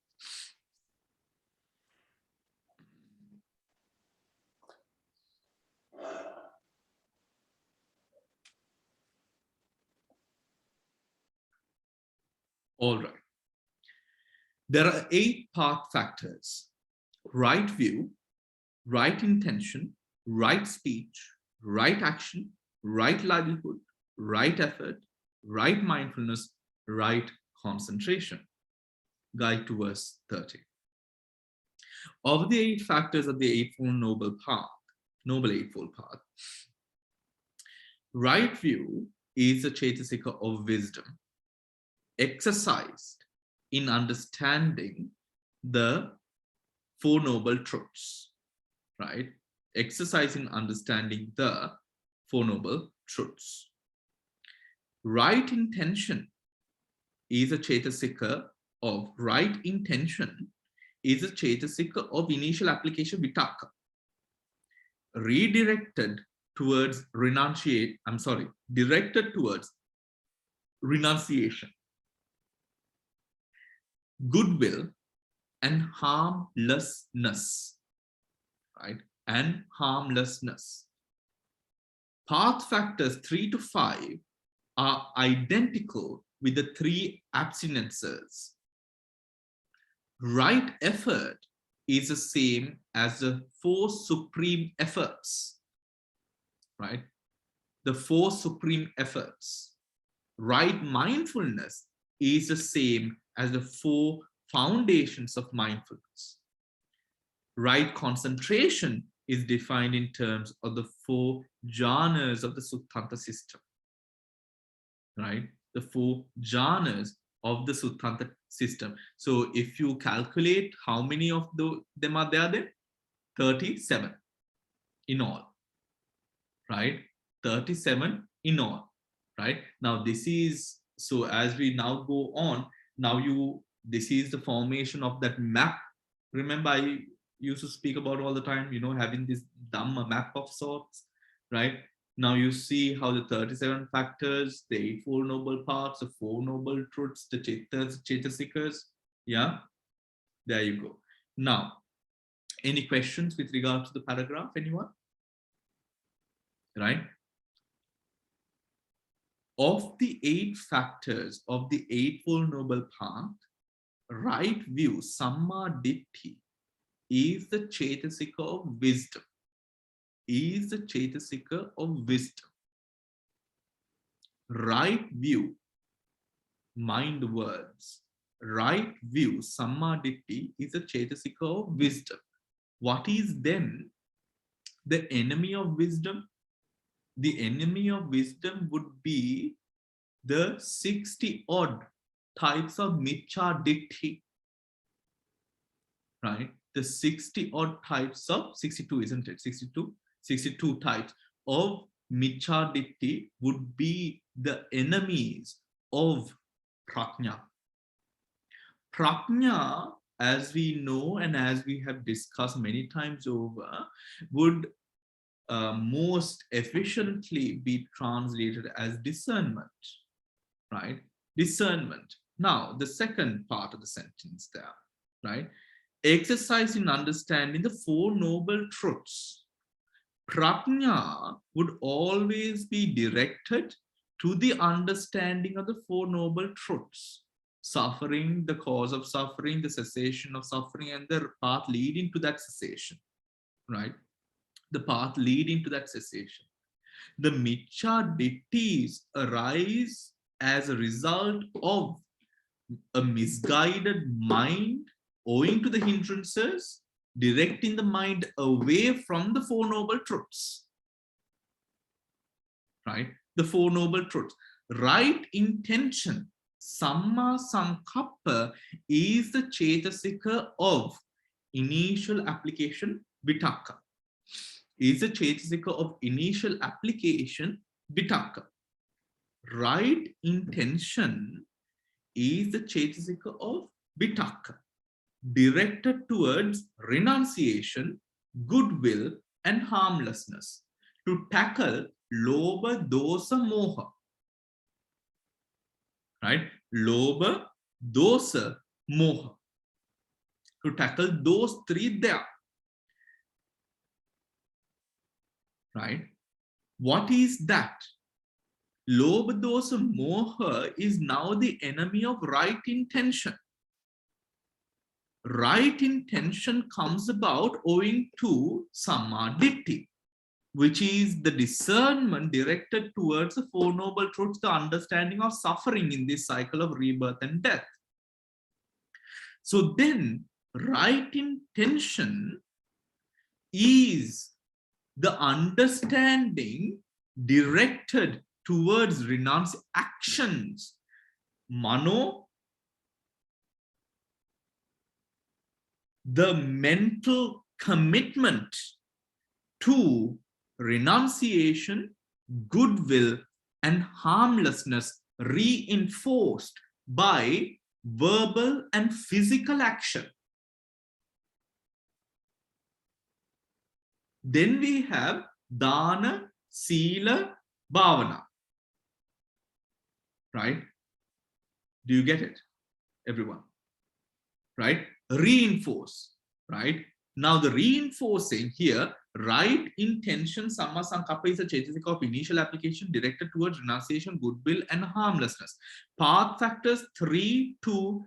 All right. There are 8 path factors: right view, right intention, right speech, right action, right livelihood, right effort, right mindfulness, right concentration. Guide to verse 30. Of the 8 factors of the Eightfold Noble Path, Noble Eightfold Path, right view is a Chaitasika of wisdom, exercised in understanding the Four Noble Truths, right? Exercise in understanding the Four Noble Truths. Right intention is a Chaitasika of right intention is a Chaitasika of initial application vitaka, redirected towards directed towards renunciation, goodwill, and harmlessness, right? And harmlessness. Path factors 3 to 5 are identical with the 3 abstinences. Right effort is the same as the 4 supreme efforts, right? The 4 supreme efforts. Right mindfulness is the same as the 4 foundations of mindfulness. Right concentration is defined in terms of the 4 jhanas of the Suttanta system, right? The 4 jhanas of the Suttanta system. So if you calculate how many of them are there, 37 in all, right? 37 in all, right? Now this is, so as we now go on, this is the formation of that map. Remember, I used to speak about all the time, having this Dhamma map of sorts, right? Now you see how the 37 factors, the Eightfold Noble Paths, the 4 Noble Truths, the Chaitasikas, yeah, there you go. Now, any questions with regard to the paragraph, anyone? Right? Of the 8 factors of the Eightfold Noble Path, right view, Samma Ditti, is the Chaitasika of wisdom. Is the Chaitasika of wisdom. Right view, mind words. Right view, Samma Ditti, is a Chaitasika of wisdom. What is then the enemy of wisdom? The enemy of wisdom would be the 60 odd types of Miccha Ditti, right? The 60 odd types of, 62 isn't it? 62 types of Miccha Ditti would be the enemies of Prajna. Prajna, as we know and as we have discussed many times over, would most efficiently be translated as discernment, right? Discernment. Now, the second part of the sentence there, right? Exercise in understanding the 4 Noble Truths. Prajna would always be directed to the understanding of the 4 Noble Truths. Suffering, the cause of suffering, the cessation of suffering, and the path leading to that cessation, right? The path leading to that cessation. The Miccha Dittis arise as a result of a misguided mind owing to the hindrances, directing the mind away from the 4 Noble Truths, right? The 4 Noble Truths. Right intention, Samma Sankappa, is the Chaitasika of initial application vitaka. Is the Chaitasika of initial application vitaka. Right intention is the Chaitasika of vitaka, directed towards renunciation, goodwill, and harmlessness, to tackle lobha, dosa, moha. Right? Lobha, dosa, moha. To tackle those 3 there. Right? What is that? Lobha dosa moha is now the enemy of right intention. Right intention comes about owing to samma ditthi, which is the discernment directed towards the Four Noble Truths, the understanding of suffering in this cycle of rebirth and death. So then, right intention is the understanding directed towards renounce actions. Mano, the mental commitment to renunciation, goodwill, and harmlessness reinforced by verbal and physical action. Then we have dana, sila, bhavana. Right? Do you get it, everyone? Right? Reinforce. Right? Now the reinforcing here, right intention, samma sankappa is a chetasika of initial application directed towards renunciation, goodwill, and harmlessness. Path factors 3 to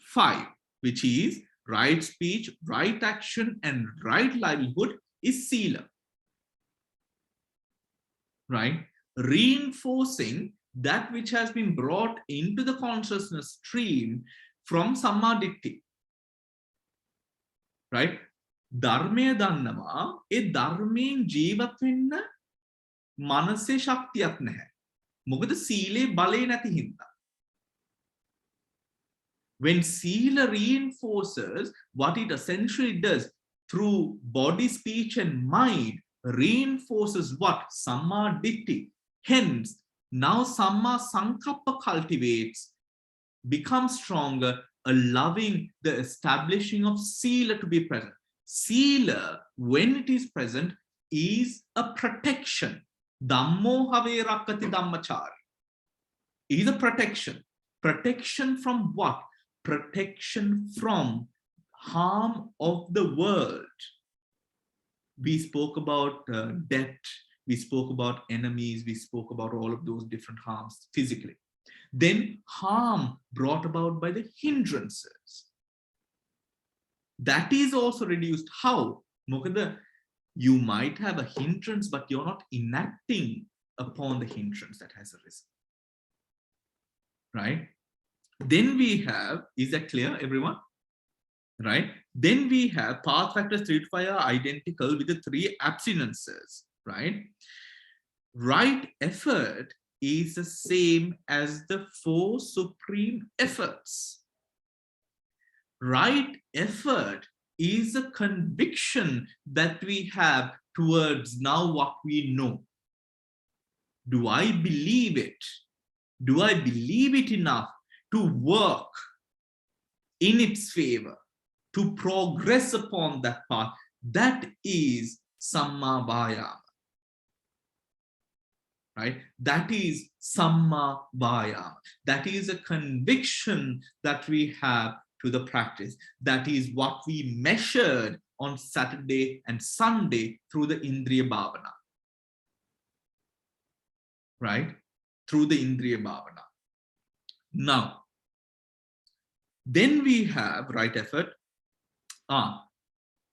5, which is right speech, right action, and right livelihood, is sila. Right? Reinforcing that which has been brought into the consciousness stream from samma ditthi. Right? Dharmaya dannawa, e dharmයෙන් ජීවත් වෙන්න මනසේ ශක්තියක් නැහැ. මොකද සීලේ බලය නැති හින්දා. When sila reinforces, what it essentially does through body, speech, and mind, reinforces what? Samma ditthi. Hence, now samma sankappa cultivates, becomes stronger, allowing the establishing of sila to be present. Sila, when it is present, is a protection. Dhammo have rakkati dhammachari. Is a protection. Protection from what? Protection from harm of the world. We spoke about debt, we spoke about enemies, we spoke about all of those different harms physically. Then harm brought about by the hindrances. That is also reduced. How? Mokada, you might have a hindrance, but you're not enacting upon the hindrance that has arisen. Right? Then we have, is that clear, everyone? Right? Then we have path factors 3 to 5 are identical with the 3 abstinences. Right? Right effort is the same as the 4 supreme efforts. Right effort is a conviction that we have towards now what we know. Do I believe it? Do I believe it enough to work in its favor, to progress upon that path? That is samma vayama. Right? That is samma vayama. That is a conviction that we have to the practice. That is what we measured on Saturday and Sunday through the Indriya Bhavana. Right? Through the Indriya Bhavana. Now, then we have right effort.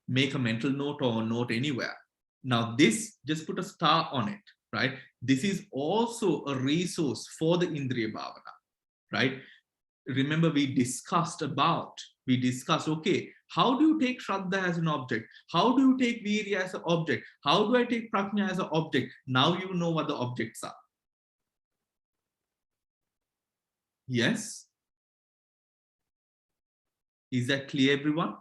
Make a mental note or note anywhere. Now this, just put a star on it, right? This is also a resource for the Indriya Bhavana, right? Remember we discussed, okay, how do you take Shraddha as an object? How do you take Virya as an object? How do I take Prajna as an object? Now you know what the objects are. Yes? Is that clear, everyone?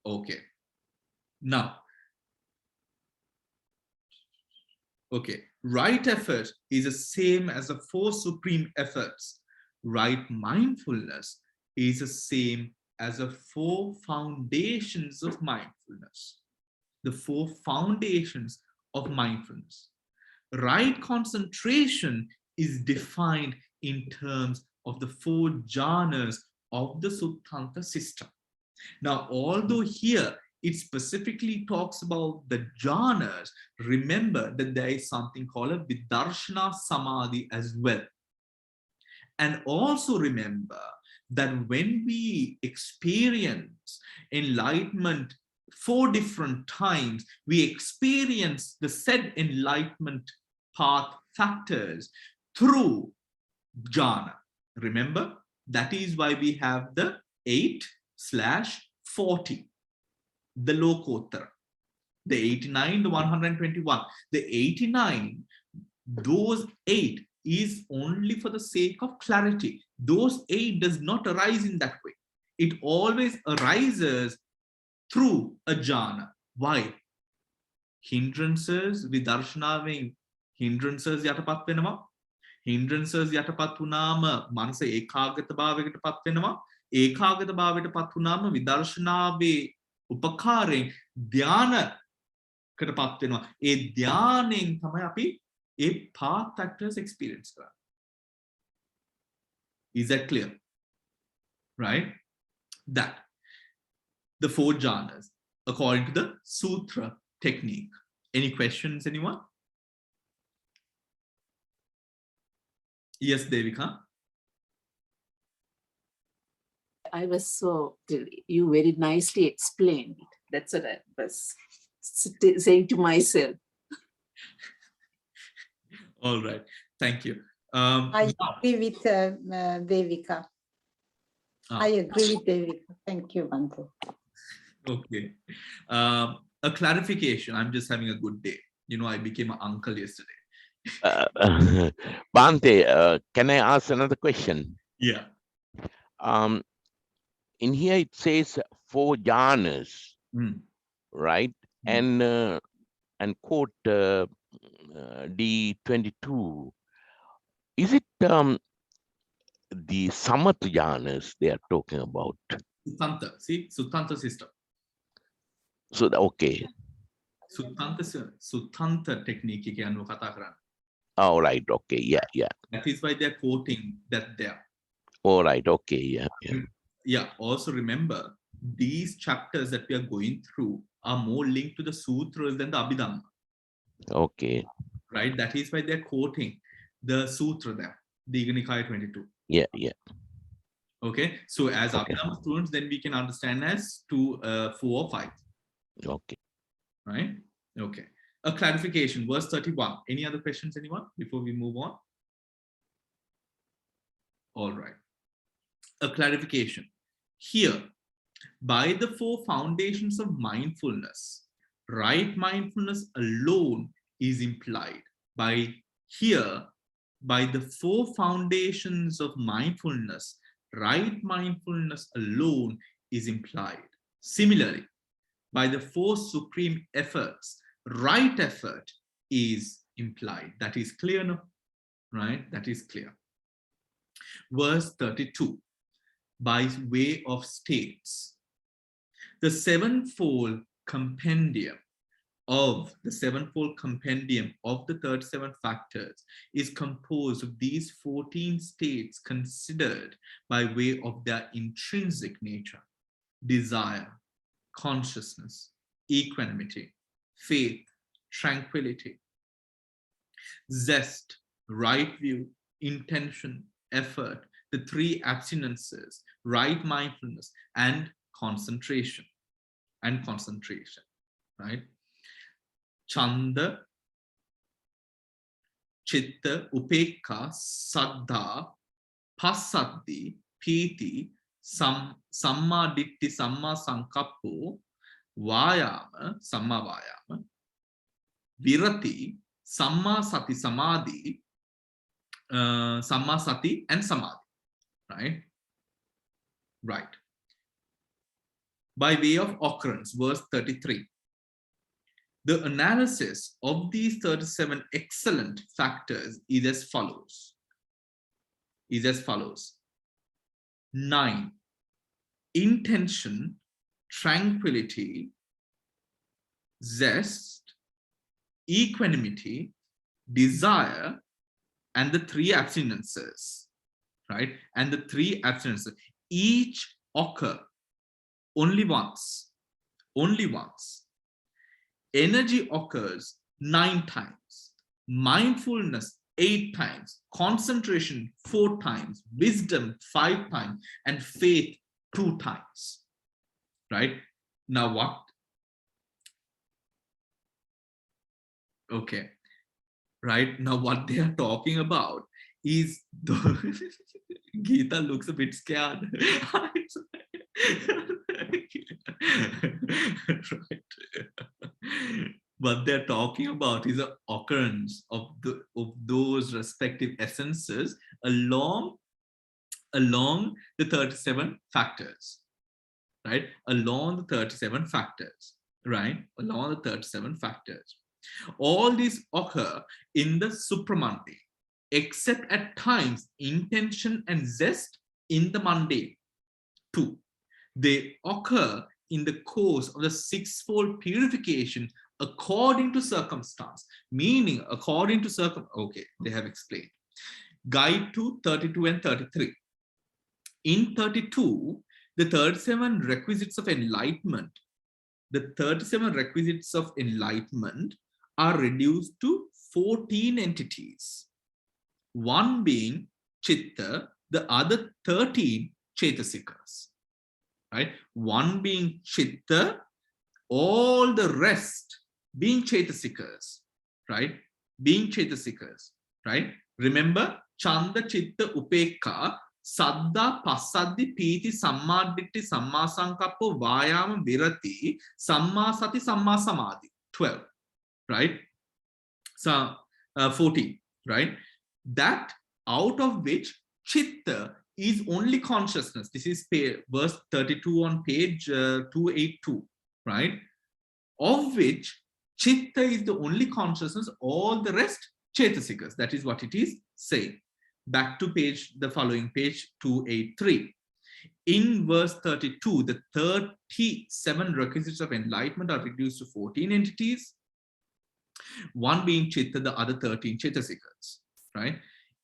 Okay. Now, okay, right effort is the same as the 4 supreme efforts. Right mindfulness is the same as the 4 foundations of mindfulness. The 4 foundations of mindfulness. Right concentration is defined in terms of the 4 jhanas of the Suttanta system. Now, although here it specifically talks about the jhanas, remember that there is something called a vidarshana samadhi as well. And also remember that when we experience enlightenment 4 different times, we experience the said enlightenment path factors through jhana. Remember, that is why we have the 8/40, the Lokottara, the 89, the 121. The 89, those 8 is only for the sake of clarity. Those 8 does not arise in that way. It always arises through a jhana. Why? Hindrances, vidarshanaveng, hindrances yatapat wenama. Hindrances yatapat vunama manasa ekagata bhavayකට පත් වෙනවා. ඒකාගත භාවයට පත් වුණාම විදර්ශනාවේ උපකාරයෙන් ධානයකට පත් වෙනවා. ඒ ධානයෙන් තමයි අපි ඒ path factors experience කරන්නේ. Is that clear? Right? That the 4 jhanas according to the sutra technique. Any questions, anyone? Yes, Devika.
I was you very nicely explained it. That's what I was saying to myself.
All right, thank you.
I agree with Devika. I agree with Devika. Thank you, Bhante.
Okay. A clarification. I'm just having a good day. You know, I became an uncle yesterday.
Bhante, can I ask another question?
Yeah.
In here it says 4 jhanas, right? And quote D22. Is it the samatha jhanas they are talking about?
Sutanta. See, Sutanta system.
So okay.
Sutanta technique ke anu kata karana.
All right. Okay. Yeah.
That is why they're quoting that there.
All right. Okay. Yeah.
Also remember, these chapters that we are going through are more linked to the sutras than the Abhidhamma.
Okay.
Right? That is why they're quoting the sutra there, Digha Nikaya 22.
Yeah.
Okay. So as Abhidhamma students, then we can understand as 2, 4 or 5.
Okay.
Right? Okay. A clarification, verse 31. Any other questions, anyone, before we move on? All right. A clarification. Here, by the 4 foundations of mindfulness, right mindfulness alone is implied. By the 4 foundations of mindfulness, right mindfulness alone is implied. Similarly, by the 4 supreme efforts, right effort is implied. That is clear, no? Right? That is clear. Verse 32, by way of states, the 7-fold compendium of the 37 factors is composed of these 14 states considered by way of their intrinsic nature: desire, consciousness, equanimity, faith, tranquility, zest, right view, intention, effort, the 3 abstinences, right mindfulness, and concentration. Right? Chanda, chitta, upekka, saddha, passaddhi, piti, samma ditti, samma sankappo, vayama, samma vayama, virati, samma sati samadhi, samma sati and samadhi. Right. By way of occurrence, verse 33. The analysis of these 37 excellent factors is as follows. 9. Intention, tranquility, zest, equanimity, desire, and the 3 abstinences. Right? And the 3 abstinences each occur only once. only once. Energy occurs 9 times. Mindfulness 8 times. Concentration 4 times. Wisdom 5 times. And faith 2 times. Right? Now what? Okay. Right? Now what they are talking about is the Geeta looks a bit scared. Right. What they're talking about is the occurrence of those respective essences along the 37 factors, right? Along the 37 factors, right? Along the 37 factors. All these occur in the supramundane, except at times intention and zest in the mundane. 2. They occur in the course of the six-fold purification according to circumstance, meaning according to okay, they have explained. Guide to 32 and 33. In 32, the 37 requisites of enlightenment, are reduced to 14 entities. One being Chitta, the other 13 Chetasikas. Right? One being Chitta, all the rest being Chetasikas. Right? Being Chetasikas. Right? Remember, Chanda, Chitta, Upekka, Saddha, Passaddhi, Piti, Sammadditti, Sammasankappa, Vayama, Virati, Sammasati, Sammasamadhi. 12. Right? So 14. Right? That out of which Chitta is only consciousness. This is verse 32 on page 282, right? Of which Chitta is the only consciousness, all the rest Chetasikas. That is what it is saying. Back to the following page 283. In verse 32, the 37 requisites of enlightenment are reduced to 14 entities. One being Chitta, the other 13 Chetasikas, right?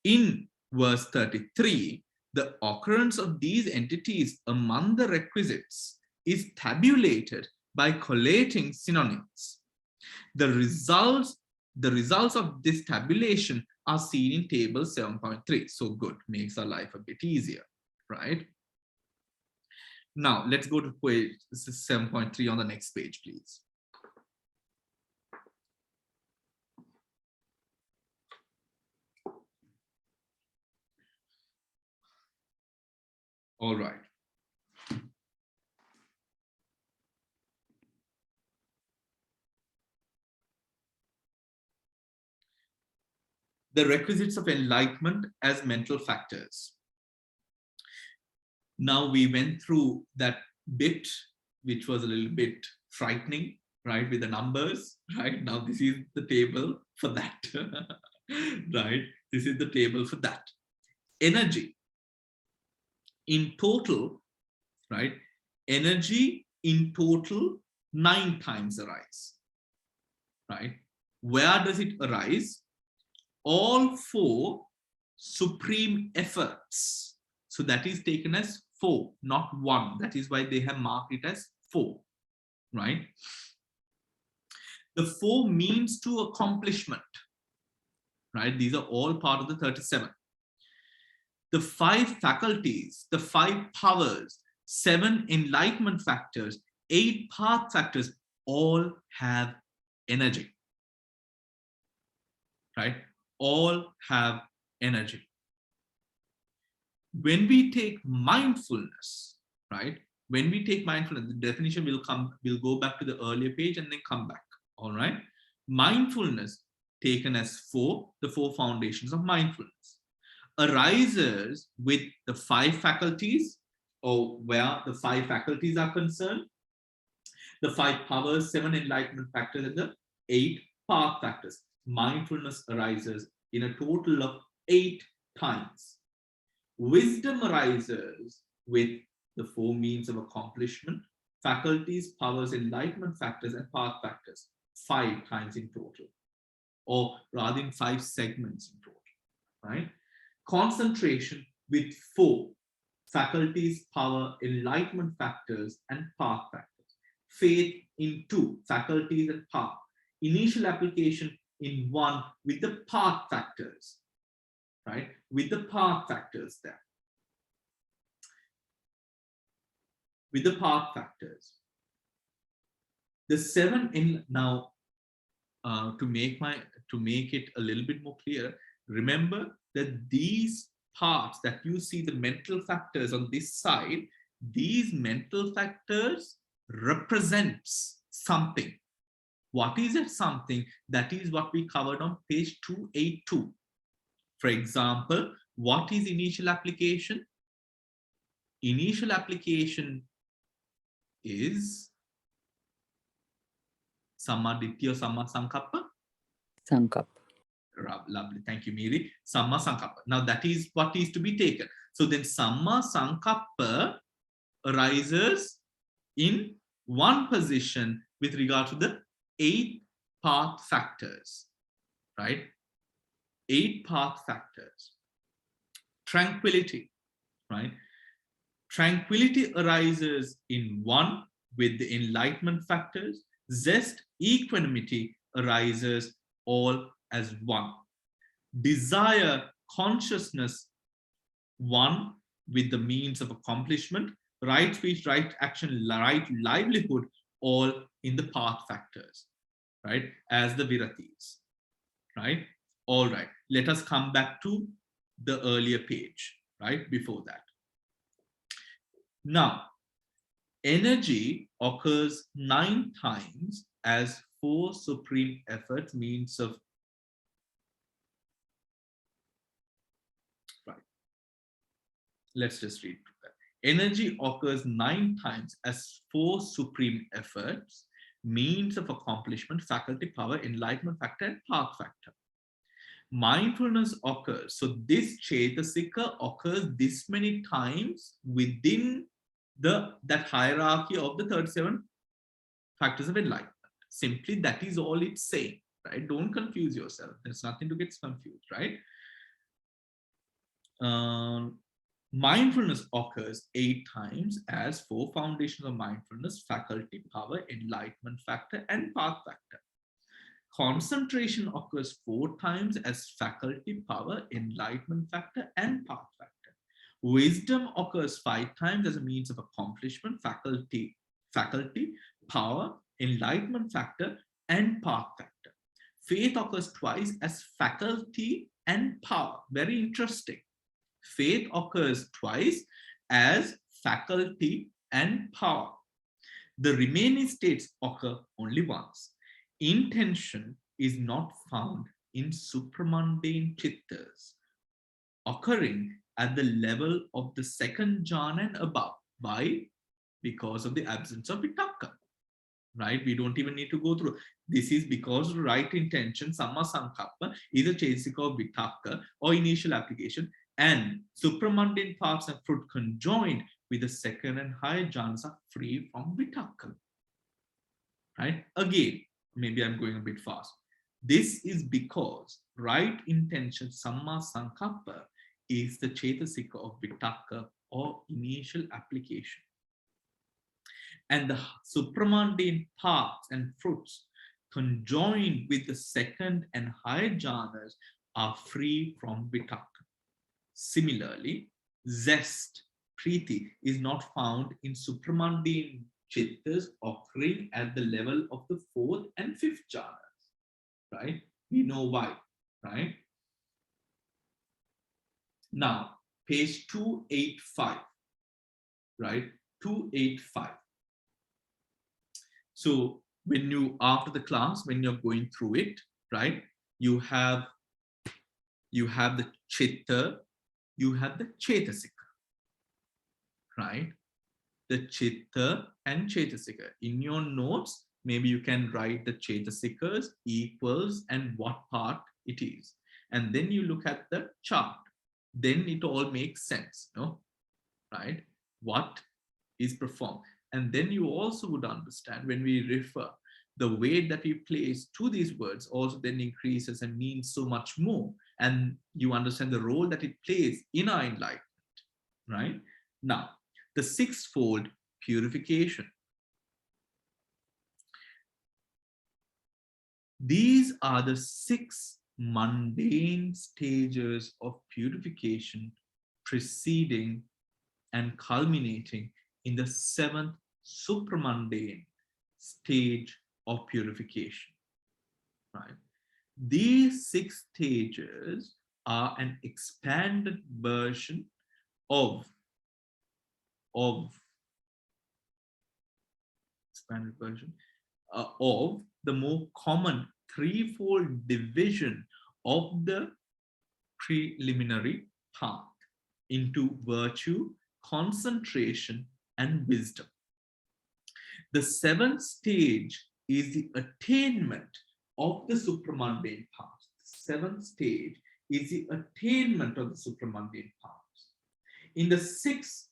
In verse 33, the occurrence of these entities among the requisites is tabulated by collating synonyms. The results of this tabulation are seen in table 7.3. So good, makes our life a bit easier, right? Now let's go to page 7.3 on the next page, please. All right. The requisites of enlightenment as mental factors. Now we went through that bit, which was a little bit frightening, right, with the numbers, right? Now this is the table for that, right? This is the table for that. Energy. In total, right? Energy in total 9 times arise, right? Where does it arise? All 4 supreme efforts. So that is taken as 4, not 1. That is why they have marked it as 4, right? The 4 means to accomplishment, right? These are all part of the 37. The 5 faculties, the 5 powers, 7 enlightenment factors, 8 path factors, all have energy, right? All have energy. When we take mindfulness, right? When we take mindfulness, the definition we'll go back to the earlier page and then come back, all right? Mindfulness taken as 4, the 4 foundations of mindfulness, arises with the 5 faculties, or where the 5 faculties are concerned, the 5 powers, 7 enlightenment factors, and the 8 path factors. Mindfulness arises in a total of 8 times. Wisdom arises with the 4 means of accomplishment, faculties, powers, enlightenment factors, and path factors, 5 times in total, or rather in 5 segments in total, right? Concentration with 4 faculties, power, enlightenment factors, and path factors. faith in 2, faculties and path, initial application in 1 with the path factors, right? With the path factors there. With the path factors. The 7 in now, to make it a little bit more clear, remember that these parts that you see, the mental factors on this side, these mental factors represents something. What is it? Something that is what we covered on page 282. For example, what is initial application? Initial application is Samma Ditthiya or Samma Sankappa?
Sankappa.
Lovely. Thank you, Miri. Samma Sankappa. Now that is what is to be taken. So then Samma Sankappa arises in one position with regard to the 8 path factors, right? 8 path factors. Tranquility, right? Tranquility arises in 1 with the enlightenment factors. Zest, equanimity arises all as 1. Desire, consciousness, 1 with the means of accomplishment. Right speech, right action, right livelihood, all in the path factors, right? As the viratis, right? All right, let us come back to the earlier page, right? Before that. Now, energy occurs 9 times as 4 supreme efforts, means of, right? Let's just read that. Energy occurs 9 times as 4 supreme efforts, means of accomplishment, faculty, power, enlightenment factor, and path factor. Mindfulness occurs. So this Chetasika occurs this many times within that hierarchy of the 37 factors of enlightenment. Simply that is all it's saying, right? Don't confuse yourself. There's nothing to get confused, right? Mindfulness occurs 8 times as 4 foundations of mindfulness, faculty, power, enlightenment factor, and path factor. Concentration occurs 4 times as faculty, power, enlightenment factor, and path factor. Wisdom occurs 5 times as a means of accomplishment, faculty, power, enlightenment factor, and path factor. Faith occurs twice as faculty and power. Very interesting. Faith occurs twice as faculty and power. The remaining states occur only once. Intention is not found in supramundane chittas, occurring at the level of the 2nd jhana and above. Why? Because of the absence of vitakka, right? We don't even need to go through. This is because right intention, Samma Sankappa, is a Chetasika of vitakka or initial application, and supramundane parts and fruit conjoined with the 2nd and higher jhanas are free from vitakka, right? Again, maybe I'm going a bit fast. This is because right intention, Samma Sankappa, is the Chetasika of vitakka or initial application. And the supramundane parts and fruits conjoined with the 2nd and higher jhanas are free from vitakka. Similarly, zest, priti, is not found in supramundane chittas occurring at the level of the 4th and 5th jhanas, right? We know why, right? Now, page 285, right? 285. So when you, after the class, when you're going through it, right? You have the chitta, you have the Chetasika, right? The chitta and Chetasika. In your notes, maybe you can write the Chetasikas equals and what part it is. And then you look at the chart. Then it all makes sense, no? Right? What is performed. And then you also would understand when we refer, the weight that we place to these words also then increases and means so much more. And you understand the role that it plays in our enlightenment, right? Now, the 6-fold purification. These are the 6 mundane stages of purification, preceding and culminating in the 7th supramundane stage of purification. Right? These 6 stages are an expanded version of the more common threefold division of the preliminary path into virtue, concentration, and wisdom. The 7th stage is the attainment of the supramundane path. The 7th stage is the attainment of the supramundane path. In the six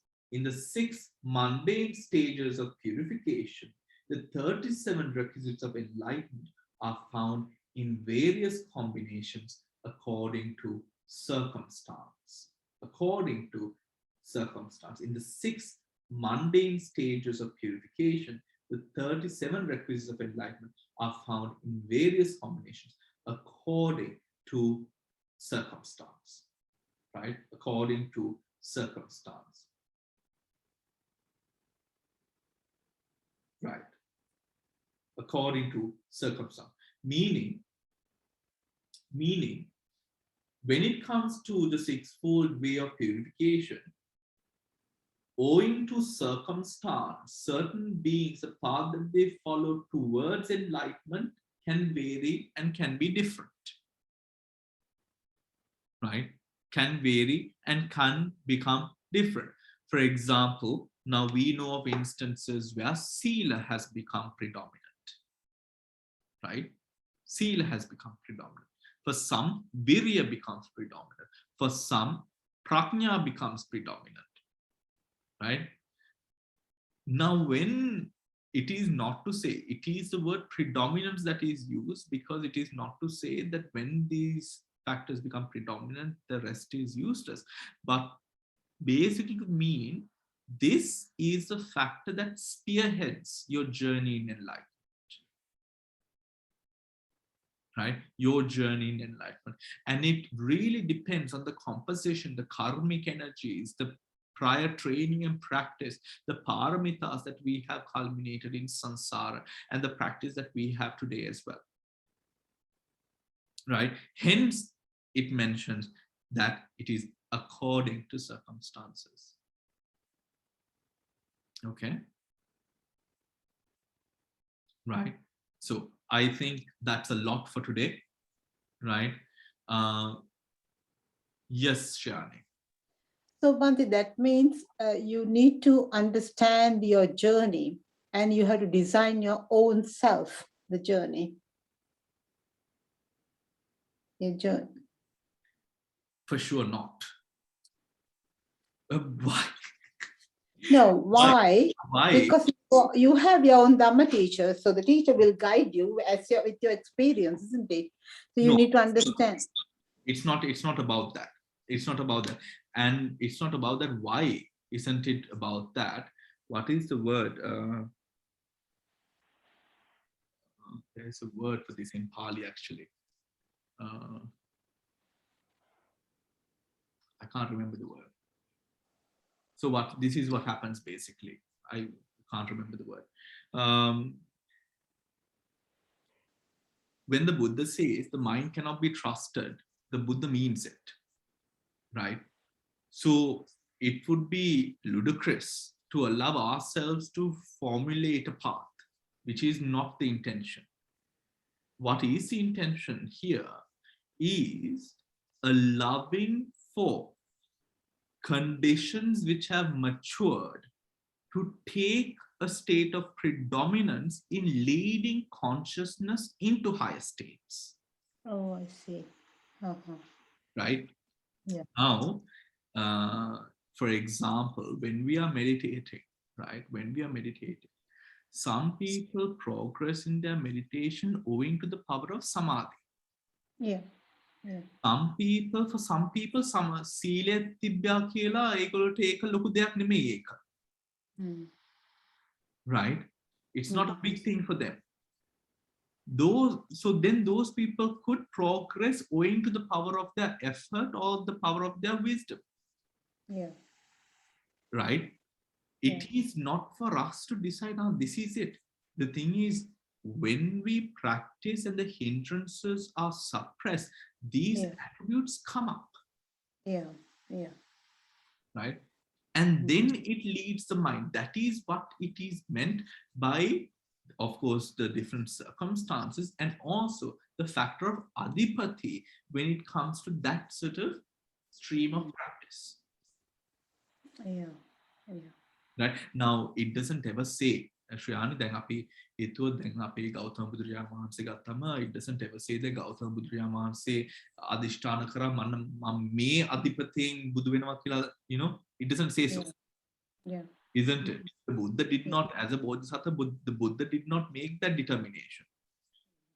mundane stages of purification, the 37 requisites of enlightenment are found in various combinations according to circumstance. According to circumstance. In the 6 mundane stages of purification, the 37 requisites of enlightenment are found in various combinations according to circumstance. Right? According to circumstance. Right. According to circumstance. Meaning, when it comes to the 6-fold way of purification, owing to circumstance, certain beings, the path that they follow towards enlightenment can vary and can be different. Right? Can vary and can become different. For example, now we know of instances where sila has become predominant. Right? Sila has become predominant. For some, virya becomes predominant. For some, prajna becomes predominant. Right? Now, when it is not to say, it is the word predominance that is used, because it is not to say that when these factors become predominant, the rest is useless. But basically to mean, this is the factor that spearheads your journey in enlightenment. Right? Your journey in enlightenment. And it really depends on the composition, the karmic energies, the prior training and practice, the paramitas that we have culminated in samsara, and the practice that we have today as well. Right? Hence, it mentions that it is according to circumstances. Okay? Right? So I think that's a lot for today. Right? Yes, Shani.
So, Bhante, that means you need to understand your journey and you have to design your own self, the journey. Your journey.
For sure not. Why?
No, why?
Why?
Because you have your own Dhamma teacher, so the teacher will guide you with your experience, isn't it? So you need to understand.
It's not about that. It's not about that. And it's not about that. Why isn't it about that? What is the word? There's a word for this in Pali, actually. I can't remember the word. So this is what happens basically. I can't remember the word. When the Buddha says the mind cannot be trusted, the Buddha means it. Right? So it would be ludicrous to allow ourselves to formulate a path, which is not the intention. What is the intention here is allowing for conditions which have matured to take a state of predominance in leading consciousness into higher states.
Oh, I see.
Right?
Yeah.
Now, for example, when we are meditating, right? When we are meditating, some people progress in their meditation owing to the power of samadhi.
Yeah. Yeah.
For some people, සීලය තිබ්බා කියලා ඒගොල්ලෝට ඒක ලොකු දෙයක් නෙමෙයි ඒක. Right? It's not a big thing for them. then those people could progress owing to the power of their effort or the power of their wisdom.
Yeah.
Right? It is not for us to decide, oh, this is it. The thing is, when we practice and the hindrances are suppressed, these attributes come up.
Yeah. Yeah.
Right? And then it leads the mind. That is what it is meant by, of course, the different circumstances and also the factor of adipati when it comes to that sort of stream of practice.
Yeah. Yeah.
Right? Now, it doesn't ever say, Shriyani, then api ito then api Gautam Buddha Mahanse Gatama, it doesn't ever say that Gautam Buddha Mahanse Adhishtana Kara man me Adipati Buddha Venawa kila, you know, it doesn't say so.
Yeah.
Isn't it? The Buddha did not, as a Bodhisattva, the Buddha did not make that determination.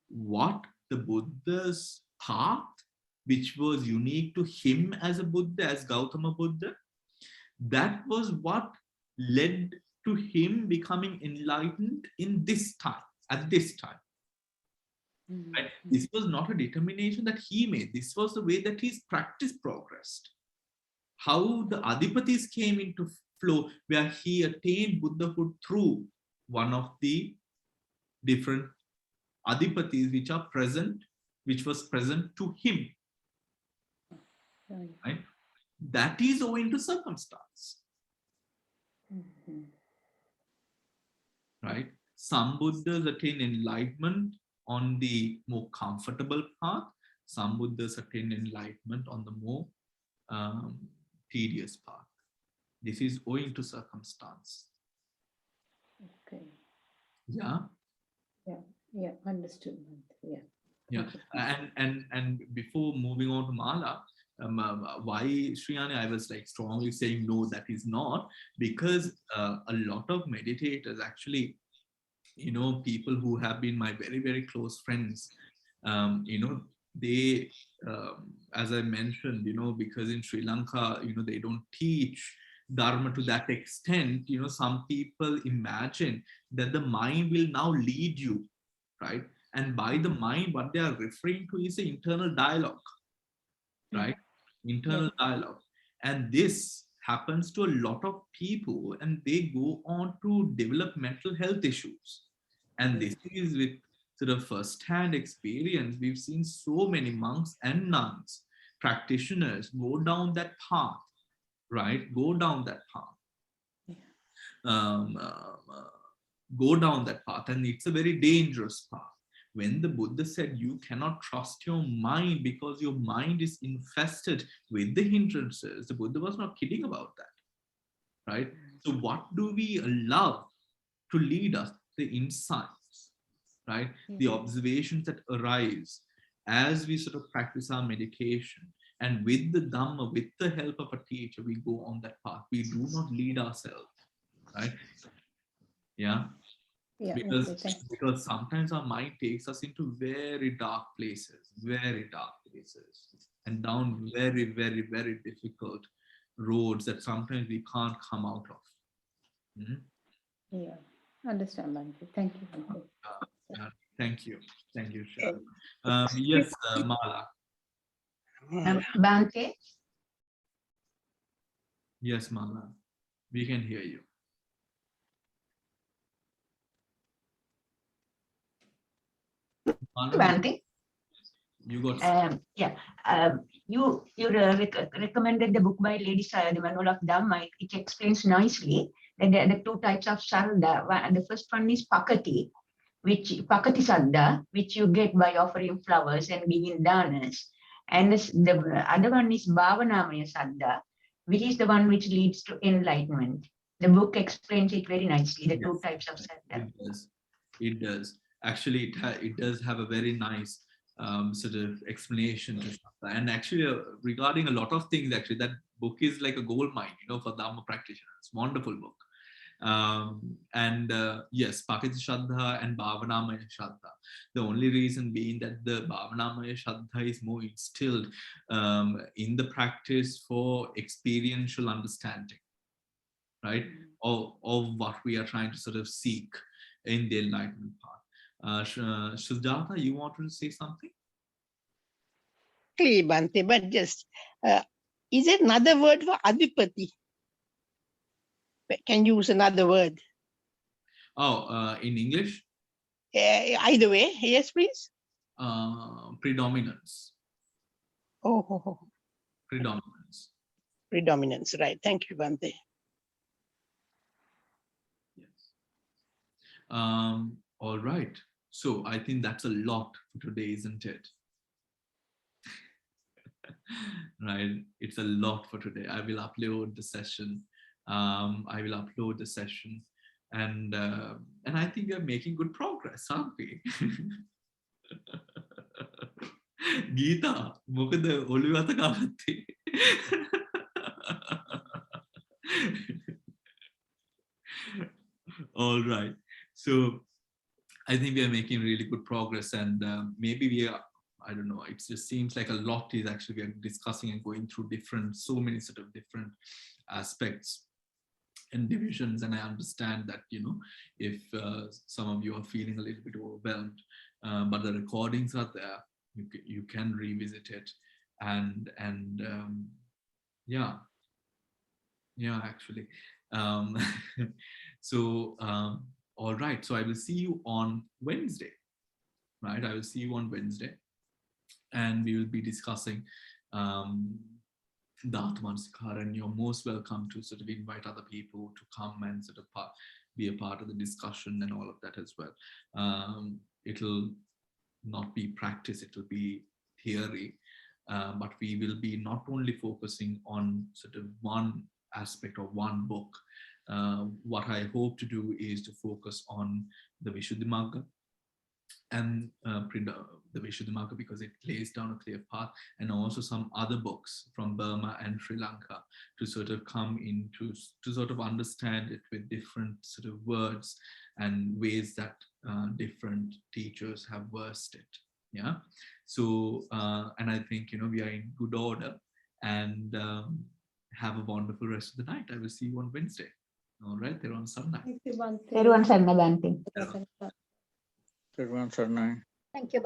What the Buddha's path, which was unique to him as a Buddha, as Gautama Buddha, that was what led to him becoming enlightened in this time, at this time. Right? This was not a determination that he made. This was the way that his practice progressed. How the Adipatis came into flow, where he attained Buddhahood through one of the different Adipatis which are present, which was present to him. Right? That is owing to circumstance. Right? Some Buddhas attain enlightenment on the more comfortable path. Some Buddhas attain enlightenment on the more tedious path. This is owing to circumstance.
Okay.
Yeah.
Yeah. Yeah. Understood. Yeah.
Yeah. And before moving on to Mala, why, Shriyani, I was like strongly saying no, that is not, because a lot of meditators actually, you know, people who have been my very, very close friends, you know, they, as I mentioned, you know, because in Sri Lanka, you know, they don't teach Dharma to that extent, you know, some people imagine that the mind will now lead you, right? And by the mind, what they are referring to is the internal dialogue, right? Internal dialogue. And this happens to a lot of people, and they go on to develop mental health issues. And this is with sort of first-hand experience. We've seen so many monks and nuns, practitioners go down that path, right? Go down that path. Go down that path, and it's a very dangerous path. When the Buddha said you cannot trust your mind because your mind is infested with the hindrances, the Buddha was not kidding about that, right? So what do we allow to lead us? The insights, right? The observations that arise as we sort of practice our meditation. And with the Dhamma, with the help of a teacher, we go on that path. We do not lead ourselves, right? Yeah.
Yeah,
because sometimes our mind takes us into very dark places, and down very, very, very difficult roads that sometimes we can't come out of.
Yeah, understand, Bhante. Thank you, Bhante.
Thank you, Sharon. Yes, Mala.
Bhante?
Yes, Mala, we can hear you.
Bhante?
You got
you recommended the book by Lady Saya, The Manual of Dhamma. It explains nicely that there are the two types of Shraddha. The first one is Pakati, Pakati Shraddha, which you get by offering flowers and giving danas. And the other one is Bhavanamaya Shraddha, which is the one which leads to enlightenment. The book explains it very nicely, the two types of Shraddha.
It does. Actually, it does have a very nice sort of explanation. And actually, regarding a lot of things, actually, that book is like a gold mine, you know, for Dhamma practitioners. Wonderful book. Yes, Pakati Shraddha and Bhavanamaya Shraddha. The only reason being that the Bhavanamaya Shraddha is more instilled in the practice for experiential understanding, right? Of what we are trying to sort of seek in the enlightenment path. Sujata, you wanted to say something?
Clearly, Bhante, but just, is there another word for adipati? Can you use another word?
Oh, in English?
Either way, yes, please.
Predominance.
Oh.
Predominance.
Predominance, right. Thank you, Bhante.
Yes. All right. So I think that's a lot for today, isn't it? Right. It's a lot for today. I will upload the session. And I think we are making good progress, aren't we? Geeta, මොකද ඔළුව අත ගාගත්තේ? All right. So I think we are making really good progress, and maybe we are, I don't know, it just seems like a lot is actually we are discussing and going through so many sort of different aspects and divisions. And I understand that, if some of you are feeling a little bit overwhelmed, but the recordings are there, you can revisit it, and actually. So all right, so I will see you on Wednesday, right? I will see you on Wednesday, and we will be discussing Dhamma Center, and you're most welcome to sort of invite other people to come and sort of be a part of the discussion and all of that as well. It'll not be practice, it will be theory, but we will be not only focusing on sort of one aspect of one book. What I hope to do is to focus on the Vishuddhimagga, and the Vishuddhimagga, because it lays down a clear path, and also some other books from Burma and Sri Lanka to sort of come into, to sort of understand it with different sort of words and ways that different teachers have versed it. Yeah. So, and I think, we are in good order, and have a wonderful rest of the night. I will see you on Wednesday. All right, they're on Sunday.
Everyone Sarna Bhante.
Everyone, Sarna.
Thank you.